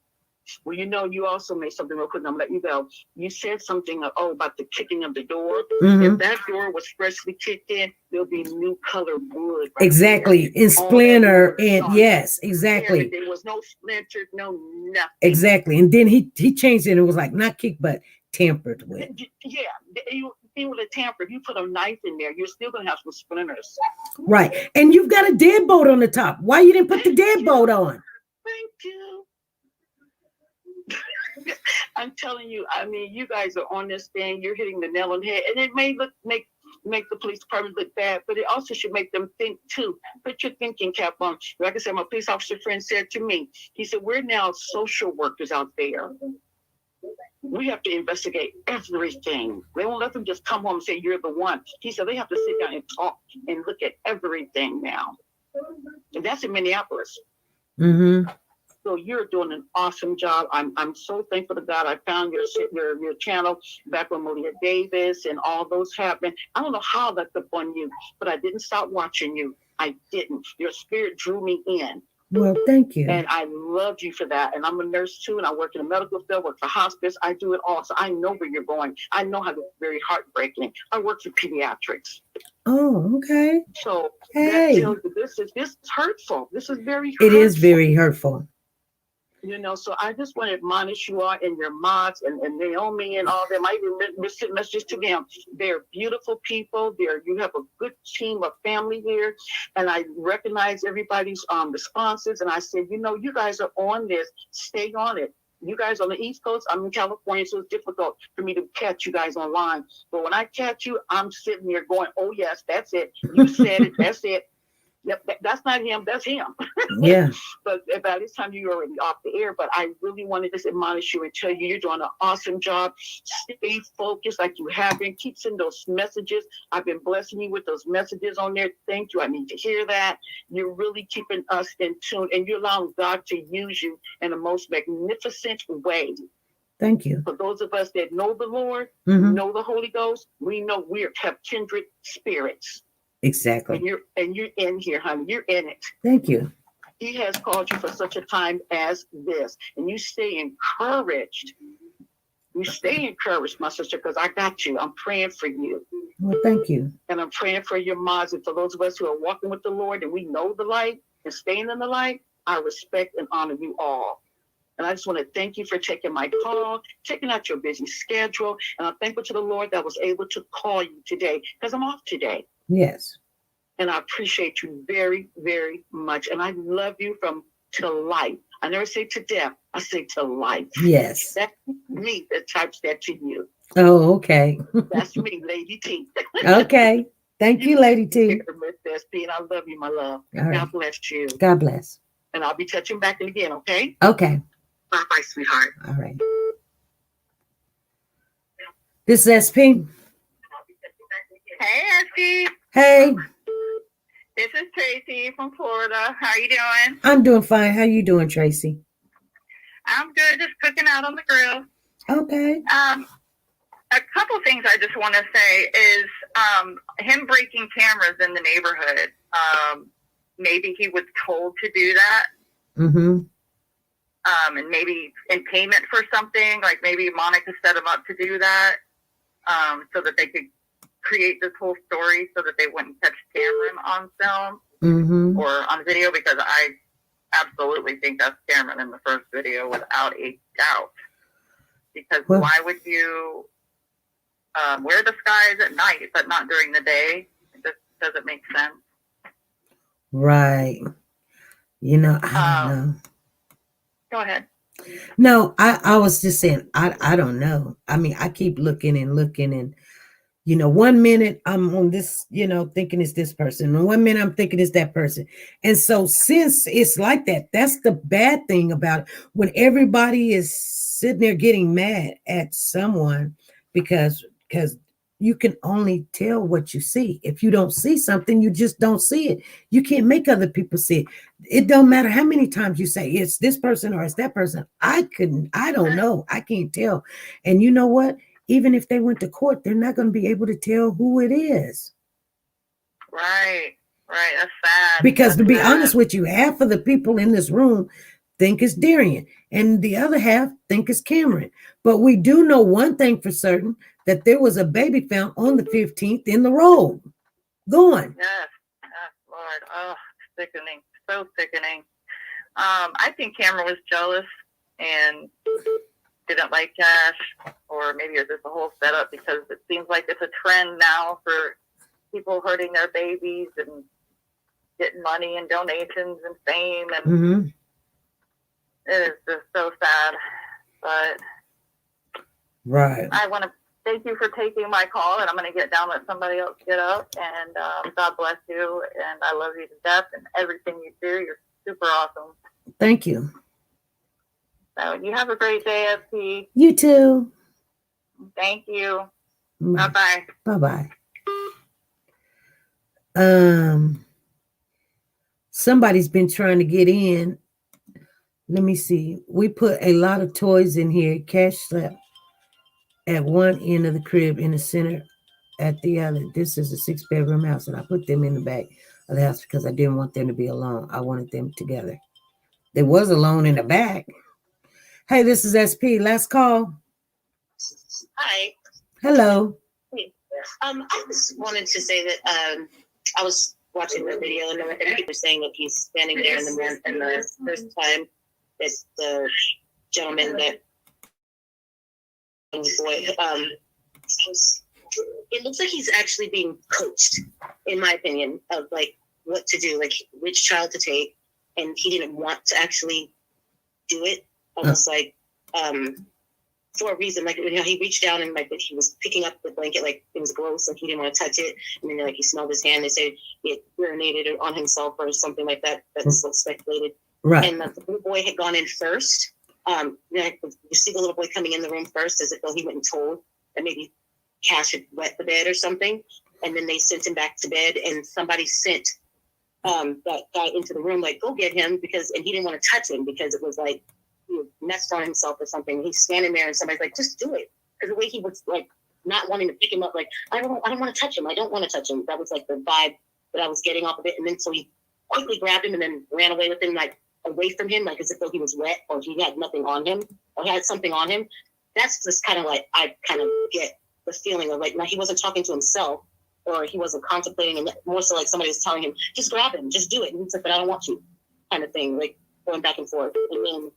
Well, you also made something real quick. I'm gonna let you go. You said something about the kicking of the door. If that door was freshly kicked in, there'll be new color wood. Right exactly, there. In splinter, and yes, exactly. There was no splintered, no nothing. Exactly, and then he changed it. It was like not kicked, but tampered with. Yeah, you would have tampered. If you put a knife in there, you're still gonna have some splinters. Right, and you've got a deadbolt on the top. Why you didn't put the deadbolt on? Thank you. I'm telling you, you guys are on this thing. You're hitting the nail on the head, and it may make the police department look bad, but it also should make them think too. Put your thinking cap on. Like I said, my police officer friend said to me, he said, "We're now social workers out there. We have to investigate everything. They won't let them just come home and say you're the one." He said they have to sit down and talk and look at everything now, and that's in Minneapolis. So you're doing an awesome job. I'm so thankful to God. I found your channel back when Malia Davis and all those happened. I don't know how that up on you, but I didn't stop watching you. I didn't. Your spirit drew me in. Well, thank you. And I loved you for that. And I'm a nurse too, and I work in the medical field, work for hospice. I do it all. So I know where you're going. I know how it's very heartbreaking. I work for pediatrics. Oh, okay. So hey, this is hurtful. This is very hurtful. It is very hurtful. So I just want to admonish you all and your mods and Naomi and all them. I even sent messages to them. They're beautiful people. You have a good team of family here. And I recognize everybody's responses. And I said, you guys are on this. Stay on it. you guys on the East Coast, I'm in California, so it's difficult for me to catch you guys online. But when I catch you, I'm sitting there going, oh, yes, that's it. You said it. That's it. Yep, that's not him. That's him. Yeah. But by this time, you're already off the air. But I really wanted to admonish you and tell you you're doing an awesome job. Stay focused like you have been. Keep sending those messages. I've been blessing you with those messages on there. Thank you. I need to hear that. You're really keeping us in tune, and you're allowing God to use you in the most magnificent way. Thank you. For those of us that know the Lord, know the Holy Ghost, we know we have kindred spirits. Exactly. And you're in here, honey. You're in it. Thank you. He has called you for such a time as this. And you stay encouraged. You stay encouraged, my sister, because I got you. I'm praying for you. Well, thank you. And I'm praying for your moms. And for those of us who are walking with the Lord and we know the light and staying in the light, I respect and honor you all. And I just want to thank you for taking my call, taking out your busy schedule. And I'm thankful to the Lord that I was able to call you today because I'm off today. Yes. And I appreciate you very, very much. And I love you from to life. I never say to death. I say to life. Yes. That's me that types that to you. Oh, okay. That's me, Lady T. Okay. Thank you, Lady T. Miss SP, and I love you, my love. All right. God bless you. God bless. And I'll be touching back in again, okay? Okay. Bye-bye, sweetheart. All right. This is SP. Hey, SP. Hey. This is Tracy from Florida. How are you doing? I'm doing fine. How you doing, Tracy? I'm good. Just cooking out on the grill. Okay. A couple things I just want to say is him breaking cameras in the neighborhood. Maybe he was told to do that. Mm-hmm. And maybe in payment for something, like maybe Monica set him up to do that, so that they could create this whole story so that they wouldn't catch Cameron on film or on video, because I absolutely think that's Cameron in the first video without a doubt. Because why would you wear disguise at night but not during the day? It just doesn't make sense. Right. You know, I don't know. Go ahead. No, I was just saying, I don't know. I mean, I keep looking and, you know, 1 minute I'm on this, you know, thinking it's this person. And 1 minute I'm thinking it's that person. And so since it's like that, that's the bad thing about it. When everybody is sitting there getting mad at someone because you can only tell what you see. If you don't see something, you just don't see it. You can't make other people see it. It don't matter how many times you say it's this person or it's that person. I don't know. I can't tell. And you know what? Even if they went to court, they're not going to be able to tell who it is. Right. That's sad. Because to be honest with you, half of the people in this room think it's Darian, and the other half think it's Cameron. But we do know one thing for certain, that there was a baby found on the 15th in the road. Gone. Yes, Lord. Oh, sickening. So sickening. I think Cameron was jealous and didn't like cash, or maybe it was just a whole setup, because it seems like it's a trend now for people hurting their babies and getting money and donations and fame, and it is just so sad. But right, I want to thank you for taking my call, and I'm going to get down, let somebody else get up, and God bless you, and I love you to death, and everything you do, you're super awesome. Thank you. So you have a great day, SP. You too. Thank you. Bye. Bye-bye. Bye-bye. Somebody's been trying to get in. Let me see. We put a lot of toys in here. Cash slept at one end of the crib, in the center at the other. This is a 6-bedroom house, and I put them in the back of the house because I didn't want them to be alone. I wanted them together. They was alone in the back. Hey, this is SP. Last call. Hi. Hello. I just wanted to say that I was watching the video, and people were saying that he's standing there in the first time that the gentleman that boy, it looks like he's actually being coached, in my opinion, of like what to do, like which child to take, and he didn't want to actually do it. Almost like for a reason. Like, you know, he reached down and like he was picking up the blanket, like it was gross, like he didn't want to touch it. And then like he smelled his hand. They said he urinated on himself or something like that. That's what's speculated. Right. And the little boy had gone in first. You see the little boy coming in the room first, as if though he went and told that maybe Cash had wet the bed or something. And then they sent him back to bed, and somebody sent that guy into the room, like, go get him, and he didn't want to touch him because it was like he messed on himself or something. He's standing there and somebody's like, just do it. Because the way he was like not wanting to pick him up, like, I don't want to touch him. I don't want to touch him. That was like the vibe that I was getting off of it. And then so he quickly grabbed him and then ran away with him, like away from him, like as if though he was wet or he had nothing on him or had something on him. That's just kind of like, I kind of get the feeling of like, now he wasn't talking to himself or he wasn't contemplating, and more so like somebody was telling him, just grab him, just do it. And he's like, but I don't want to, kind of thing, like going back and forth. And then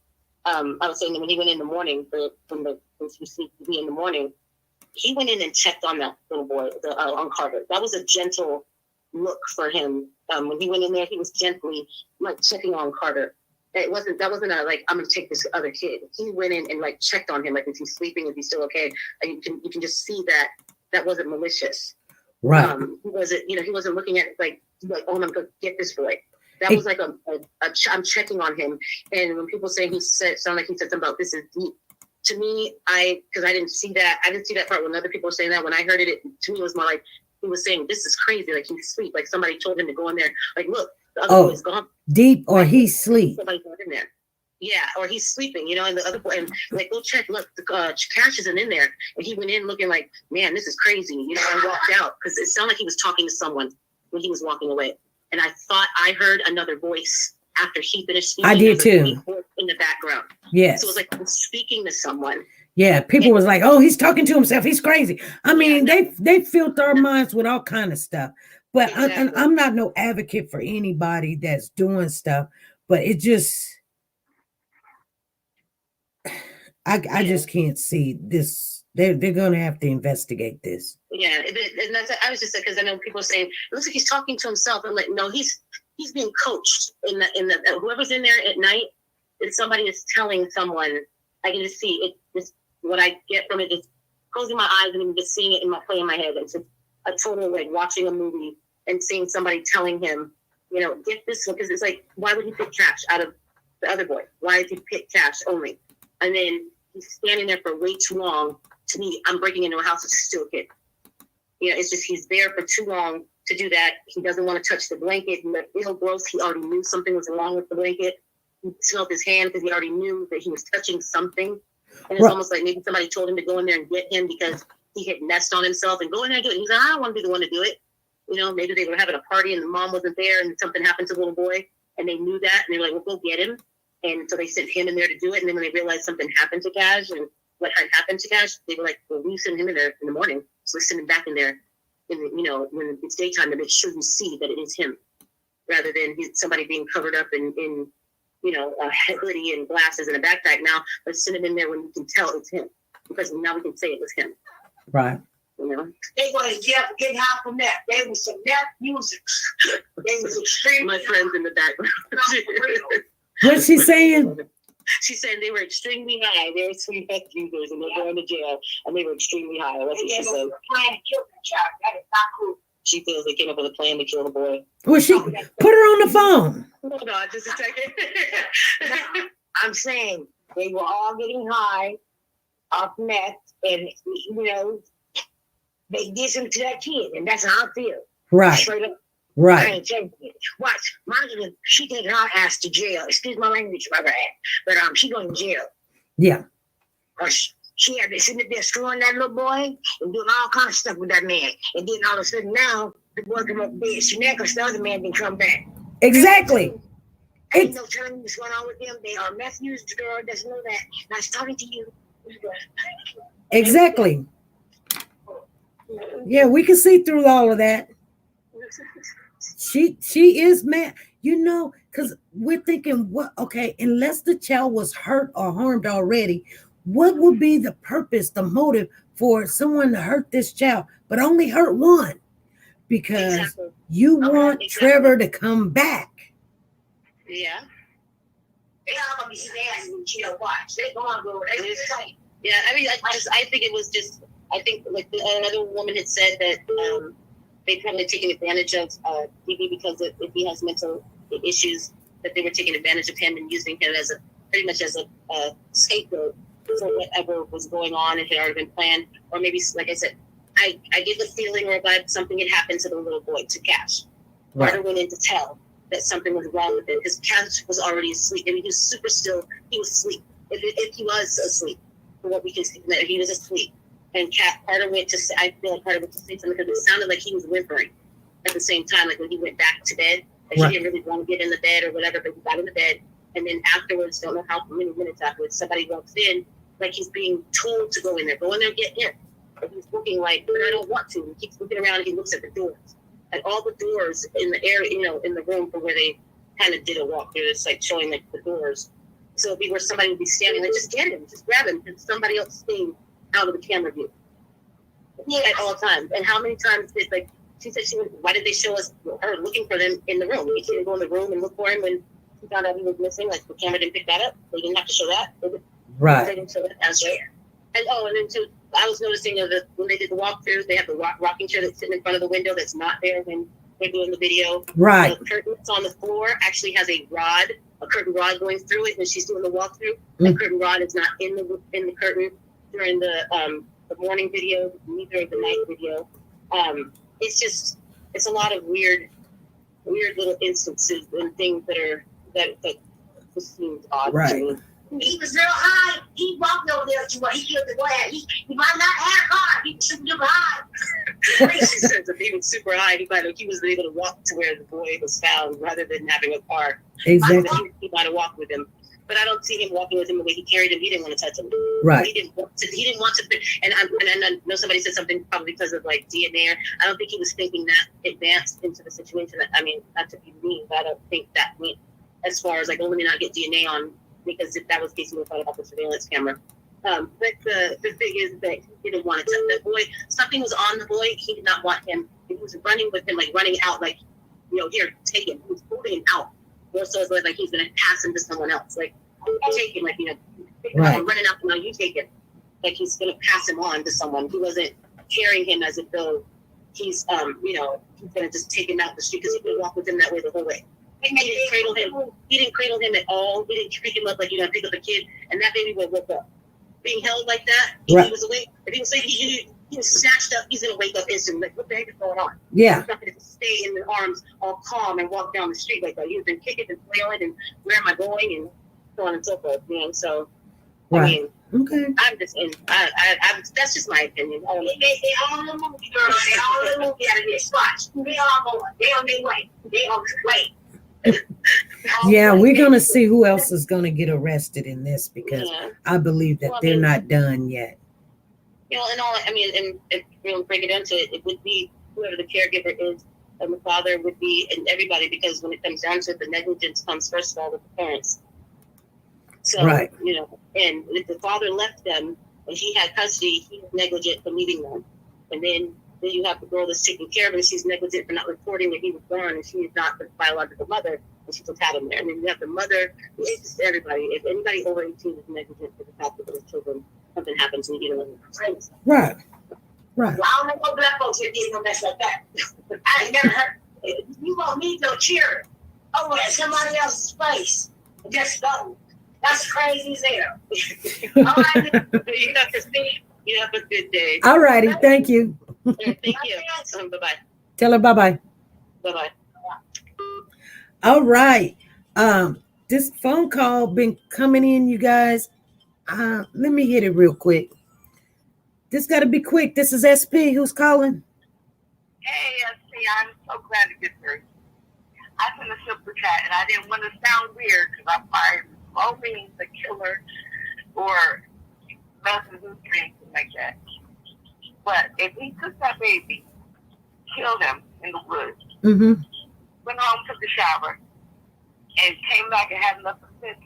I was saying that when he went in the morning, when you see TV in the morning, he went in and checked on that little boy, on Carter. That was a gentle look for him. When he went in there, he was gently like checking on Carter. That wasn't a like, I'm gonna take this other kid. He went in and like checked on him, like, is he sleeping? Is he still okay? And you can just see that wasn't malicious. Right. He wasn't looking at it like, oh, I'm gonna get this boy. That was like I'm checking on him. And when people say sound like he said something about this is deep. To me, because I didn't see that part when other people were saying that. When I heard it, to me it was more like he was saying, this is crazy. Like he's asleep. Like somebody told him to go in there. Like, look, the other boy's gone. Deep, or he's asleep. Somebody's going in there. Yeah, or he's sleeping, and the other boy, and like, go check, look, the Cash isn't in there. And he went in looking like, man, this is crazy, and walked out because it sounded like he was talking to someone when he was walking away. And I thought I heard another voice after he finished speaking. I did too. In the background. Yes. So it was like he was speaking to someone. Yeah, people was like, oh, he's talking to himself. He's crazy. I mean, they filled our minds with all kind of stuff. But exactly. I'm not no advocate for anybody that's doing stuff. But it just... I just can't see this. They're going to have to investigate this. Yeah, and that's, I was just saying, because I know people are saying, it looks like he's talking to himself. I'm like, no, he's being coached in the whoever's in there at night, if somebody is telling someone, I can just see it. Just what I get from it is closing my eyes and even just seeing it in my head. It's just a total like watching a movie and seeing somebody telling him, get this one, because it's like, why would he pick Cash out of the other boy? Why did he pick Cash only? And then he's standing there for way too long. To me, I'm breaking into a house, it's still a kid. It's just he's there for too long to do that. He doesn't want to touch the blanket. He looked real gross. He already knew something was wrong with the blanket. He smelled his hand because he already knew that he was touching something. And it's almost like maybe somebody told him to go in there and get him because he had messed on himself and go in there and do it. And he's like, I don't want to be the one to do it. Maybe they were having a party and the mom wasn't there and something happened to the little boy and they knew that. And they were like, well, go get him. And so they sent him in there to do it. And then when they realized something happened to Cash and what had happened to Cash, they were like, well, we send him in there in the morning. So we send him back in there, when it's daytime to make sure you see that it is him rather than somebody being covered up in a hoodie and glasses and a backpack. Now let's send him in there when you can tell it's him, because now we can say it was him. Right. They want to get high from that. They was some rap music. They was extreme. My friends in the background. What's she saying? She's saying they were extremely high. They were sweet health users and they're going to jail and they were extremely high. That's what she said. Plan to kill the child. That is not cool. She feels they came up with a plan to kill the boy. Well, she put her on the phone. Hold on, just a second. I'm saying they were all getting high off meth, and they did something to that kid, and that's how I feel. Right. Straight up. Right. I ain't changing it. Watch, Monica, she taking her ass to jail. Excuse my language, my bad. But she going to jail. Yeah. Or she had been sitting there screwing that little boy and doing all kinds of stuff with that man. And then all of a sudden now, the boy come up dead. Shenette, because the other man didn't come back. Exactly. Ain't no telling what's going on with them. They are meth users. The girl doesn't know that. Now, it's talking to you. Exactly. Yeah, we can see through all of that. She is mad, because we're thinking, unless the child was hurt or harmed already, what would be the purpose, the motive for someone to hurt this child, but only hurt one? Because you want Trevor to come back. Yeah. They all gonna be sitting there and watch. They gonna go. Yeah, I mean, I think it was just. I think like another woman had said that they probably taken advantage of TV because if he has mental issues, that they were taking advantage of him and using him as pretty much as a scapegoat for whatever was going on and had already been planned. Or maybe, like I said, I get the feeling or vibe something had happened to the little boy, to Cash. Carter went in to tell that something was wrong with it because Cash was already asleep. I mean, he was super still. He was asleep. If he was asleep, for what we can see, that he was asleep. And Carter went to say, I feel like Carter went to say something because it sounded like he was whimpering at the same time, like when he went back to bed. Like he didn't really want to get in the bed or whatever, but he got in the bed. And then afterwards, don't know how many minutes afterwards, somebody walks in, like he's being told to go in there, get in. And he's looking like, but I don't want to. He keeps looking around and he looks at the doors. And all the doors in the area, in the room from where they kind of did a walkthrough, it's like showing like the doors. So it'd be where somebody would be standing, like just get him, just grab him, and somebody else staying out of the camera view. At all times. And how many times did she said why did they show us her looking for them in the room? She didn't go in the room and look for him when she found out he was missing. Like the camera didn't pick that up. They didn't have to show that. They didn't show that as well. And then too, I was noticing that when they did the walkthrough, they have the rocking chair that's sitting in front of the window that's not there when they're doing the video. Right. The curtain that's on the floor actually has a curtain rod going through it when she's doing the walkthrough. The curtain rod is not in the curtain during the morning video, neither of the night video. It's a lot of weird little instances and things that just seems odd to me. He was real high. He walked over there to where he killed the boy. He might not have a car. He was super high. She says if he was super high, he was able to walk to where the boy was found rather than having a car. Exactly. He might have walked with him. But I don't see him walking with him the way he carried him. He didn't want to touch him. Right. He didn't want to. And I know somebody said something probably because of like DNA. I don't think he was thinking that advanced into the situation. I mean, not to be mean, but I don't think that mean as far as like, let me not get DNA on, because if that was the case, we would have thought about the surveillance camera. But the thing is that he didn't want to touch that boy. Something was on the boy. He did not want him. He was running with him, like running out, like, here, take him. He was holding him out. More so like he's going to pass him to someone else. Like, take him, like, I'm running out, now you take him. Like he's going to pass him on to someone. He wasn't carrying him as if though he's, he's going to just take him out the street because he could walk with him that way the whole way. He didn't cradle him. He didn't cradle him at all. He didn't pick him up like you're going to pick up a kid. And that baby would wake up. Being held like that, if he was awake, if he was like, he was snatched up, he's going to wake up instantly. Like, what the heck is going on? Yeah. He's not going to stay in the arms all calm and walk down the street like that. He's been kicking and flailing and where am I going and so on and so forth. So, I mean, I'm just in. That's just my opinion. They all in the movie, girl. They all in the movie out of this. Watch. They all going. They on their way. They on their way. Yeah, we're going to see who else is going to get arrested in this because I believe that they're not done yet. And if you break it down to it, it would be whoever the caregiver is, and the father would be, and everybody, because when it comes down to it, the negligence comes first of all with the parents. So, and if the father left them and he had custody, he was negligent for leaving them. And then you have the girl that's taking care of him, she's negligent for not reporting that he was born, and she is not the biological mother, and she just had him there. And then you have the mother, it's just everybody. If anybody over 18 is negligent for the fact that their children, something happens and you get them. Right. Well, I don't know what black folks here did no mess like that. I ain't never heard. You won't need no cheer over at somebody else's place. Just go. That's crazy as hell. All right. You have a good day. All righty. Thank you. Thank you. Bye-bye. Tell her bye-bye. Bye-bye. All right. This phone call been coming in, you guys. Let me hit it real quick. This got to be quick. This is SP. Who's calling? Hey, SP. I'm so glad to get through. I sent a super chat, and I didn't want to sound weird because I'm by no means the killer or messing with anything like that. But if he took that baby, killed him in the woods, went home, took a shower, and came back and had enough of this,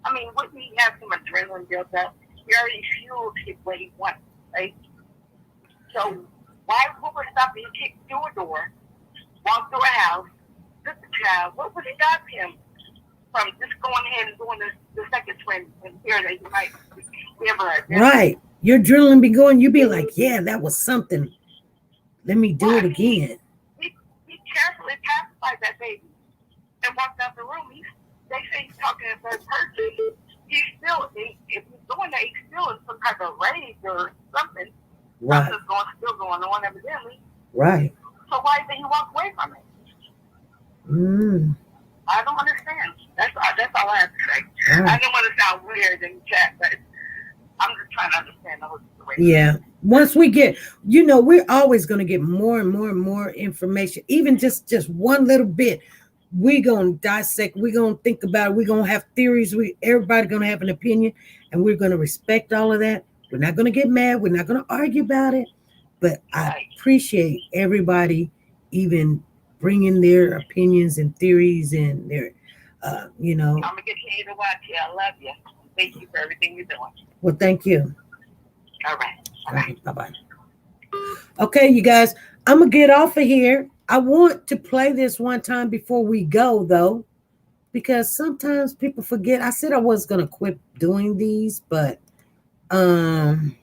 I mean, wouldn't he have some adrenaline built up? He already fueled his what he wants, right? So what would stop him? He kicked through a door, walked through a house, took the child. What would stop him from just going ahead and doing the second swim and fear that you might be able to. Right. Your adrenaline be going, you be like, yeah, that was something. Let me do it again. He carefully pacified that baby and walked out the room. They say he's talking in third person. He's still, if he's doing that, he's still in some type of rage or something. Right. Something's still going on, evidently. Right. So why did he walk away from it? I don't understand. That's all I have to say. Right. I didn't want to sound weird in the chat, but I'm just trying to understand the whole situation. Yeah. Once we get, we're always going to get more and more and more information, even just one little bit. We're going to dissect. We're going to think about it. We're going to have theories. Everybody going to have an opinion, and we're going to respect all of that. We're not going to get mad. We're not going to argue about it. But I appreciate everybody even bringing their opinions and theories and their, I'm going to continue to watch you. I love you. Thank you for everything you're doing. Well, thank you. All right. Bye-bye. Okay, you guys, I'm going to get off of here. I want to play this one time before we go, though, because sometimes people forget. I said I was going to quit doing these, but I'm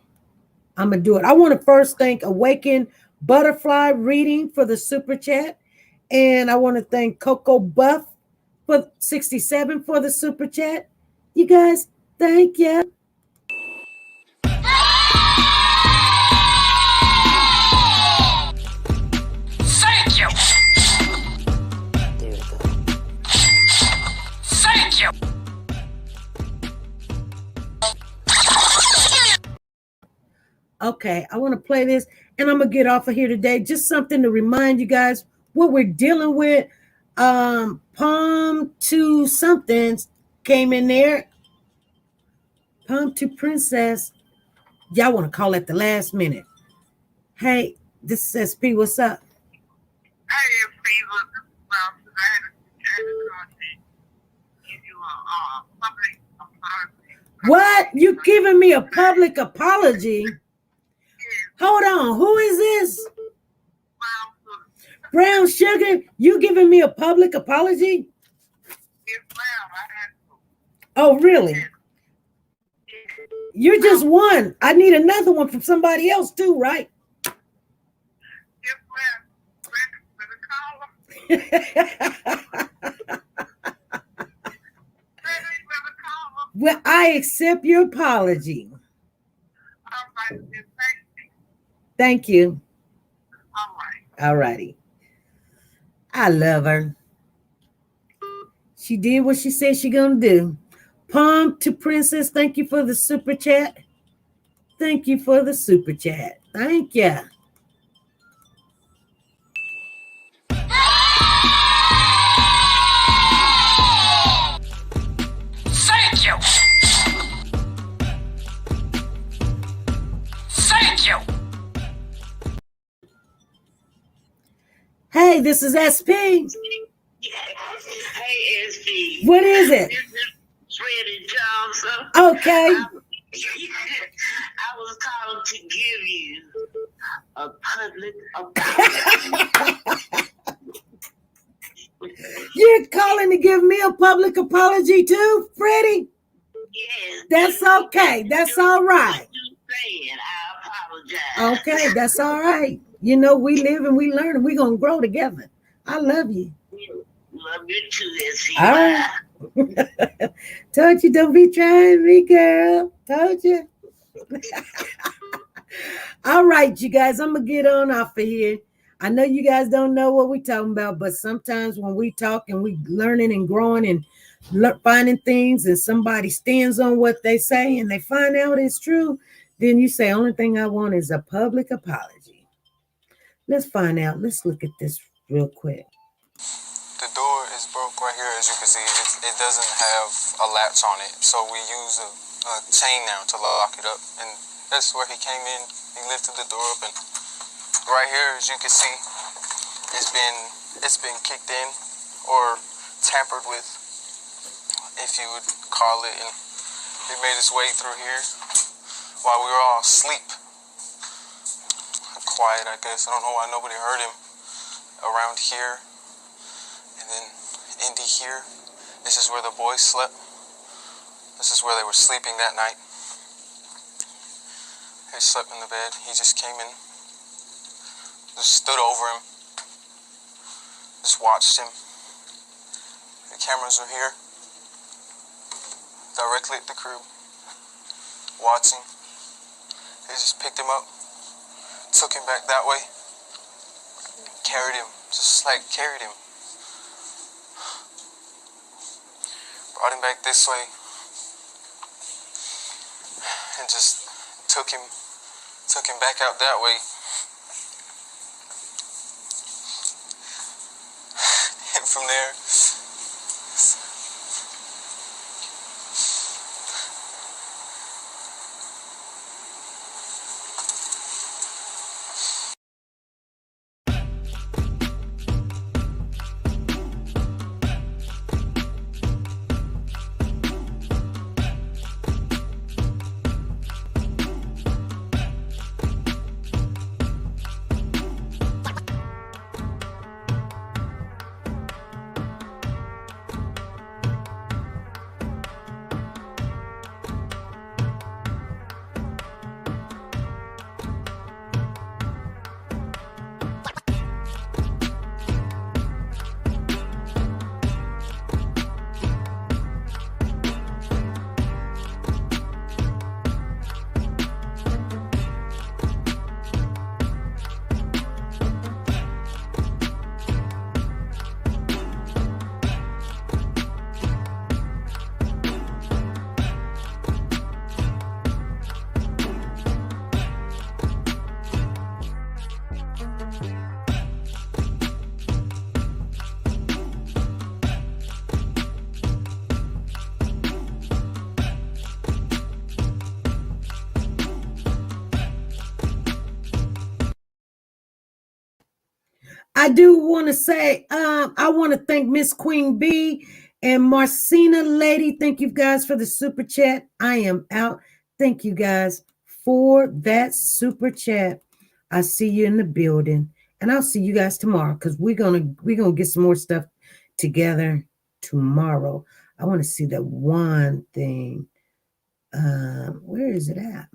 going to do it. I want to first thank Awaken Butterfly Reading for the super chat. And I want to thank Coco Buff for 67 for the super chat. You guys, thank you. Thank you. There we go. Thank you. Okay, I want to play this, and I'm going to get off of here today. Just something to remind you guys what we're dealing with. Palm to somethings came in there. Palm to Princess. Y'all want to call at the last minute. Hey, this is SP. What's up? Hey, SP. Look, this is Miles. I had to give you a public apology. What? You giving me a public apology? Hold on. Who is this? Brown Sugar, you giving me a public apology? Yes, ma'am. I had to. Oh, really? You're just one. I need another one from somebody else too, right? Yes, ma'am. Well, I accept your apology. All right. Thank you. All right. All righty. I love her. She did what she said she gonna do. Palm to Princess, thank you for the super chat. Thank you for the super chat. Thank you. Thank you. Thank you. Hey, this is SP. Hey, SP. What is it? Freddie Johnson. Okay. I was calling to give you a public apology. You're calling to give me a public apology too, Freddie? Yes. That's okay. That's all right. I apologize. Okay, that's all right. We live and we learn and we're going to grow together. I love you. Love you too, SP. All right. Told you, don't be trying me, girl. Told you. All right, you guys, I'm going to get on off of here. I know you guys don't know what we're talking about, but sometimes when we talk and we learning and growing and finding things and somebody stands on what they say and they find out it's true, then you say, only thing I want is a public apology. Let's find out. Let's look at this real quick. The door is broke right here, as you can see. It doesn't have a latch on it, so we use a chain now to lock it up. And that's where he came in. He lifted the door up, and right here, as you can see, it's been kicked in or tampered with, if you would call it. And it made its way through here while we were all asleep. Quiet, I guess. I don't know why nobody heard him around here. And then Indy here. This is where the boys slept. This is where they were sleeping that night. They slept in the bed. He just came in, just stood over him, just watched him. The cameras are here, directly at the crib, watching. They just picked him up, took him back that way, carried him, just like carried him. Brought him back this way, and just took him back out that way. And from there, I do want to say, I want to thank Miss Queen B and Marcina Lady. Thank you guys for the super chat. I am out. Thank you guys for that super chat. I see you in the building, and I'll see you guys tomorrow because we're gonna get some more stuff together tomorrow. I want to see that one thing. Where is it at?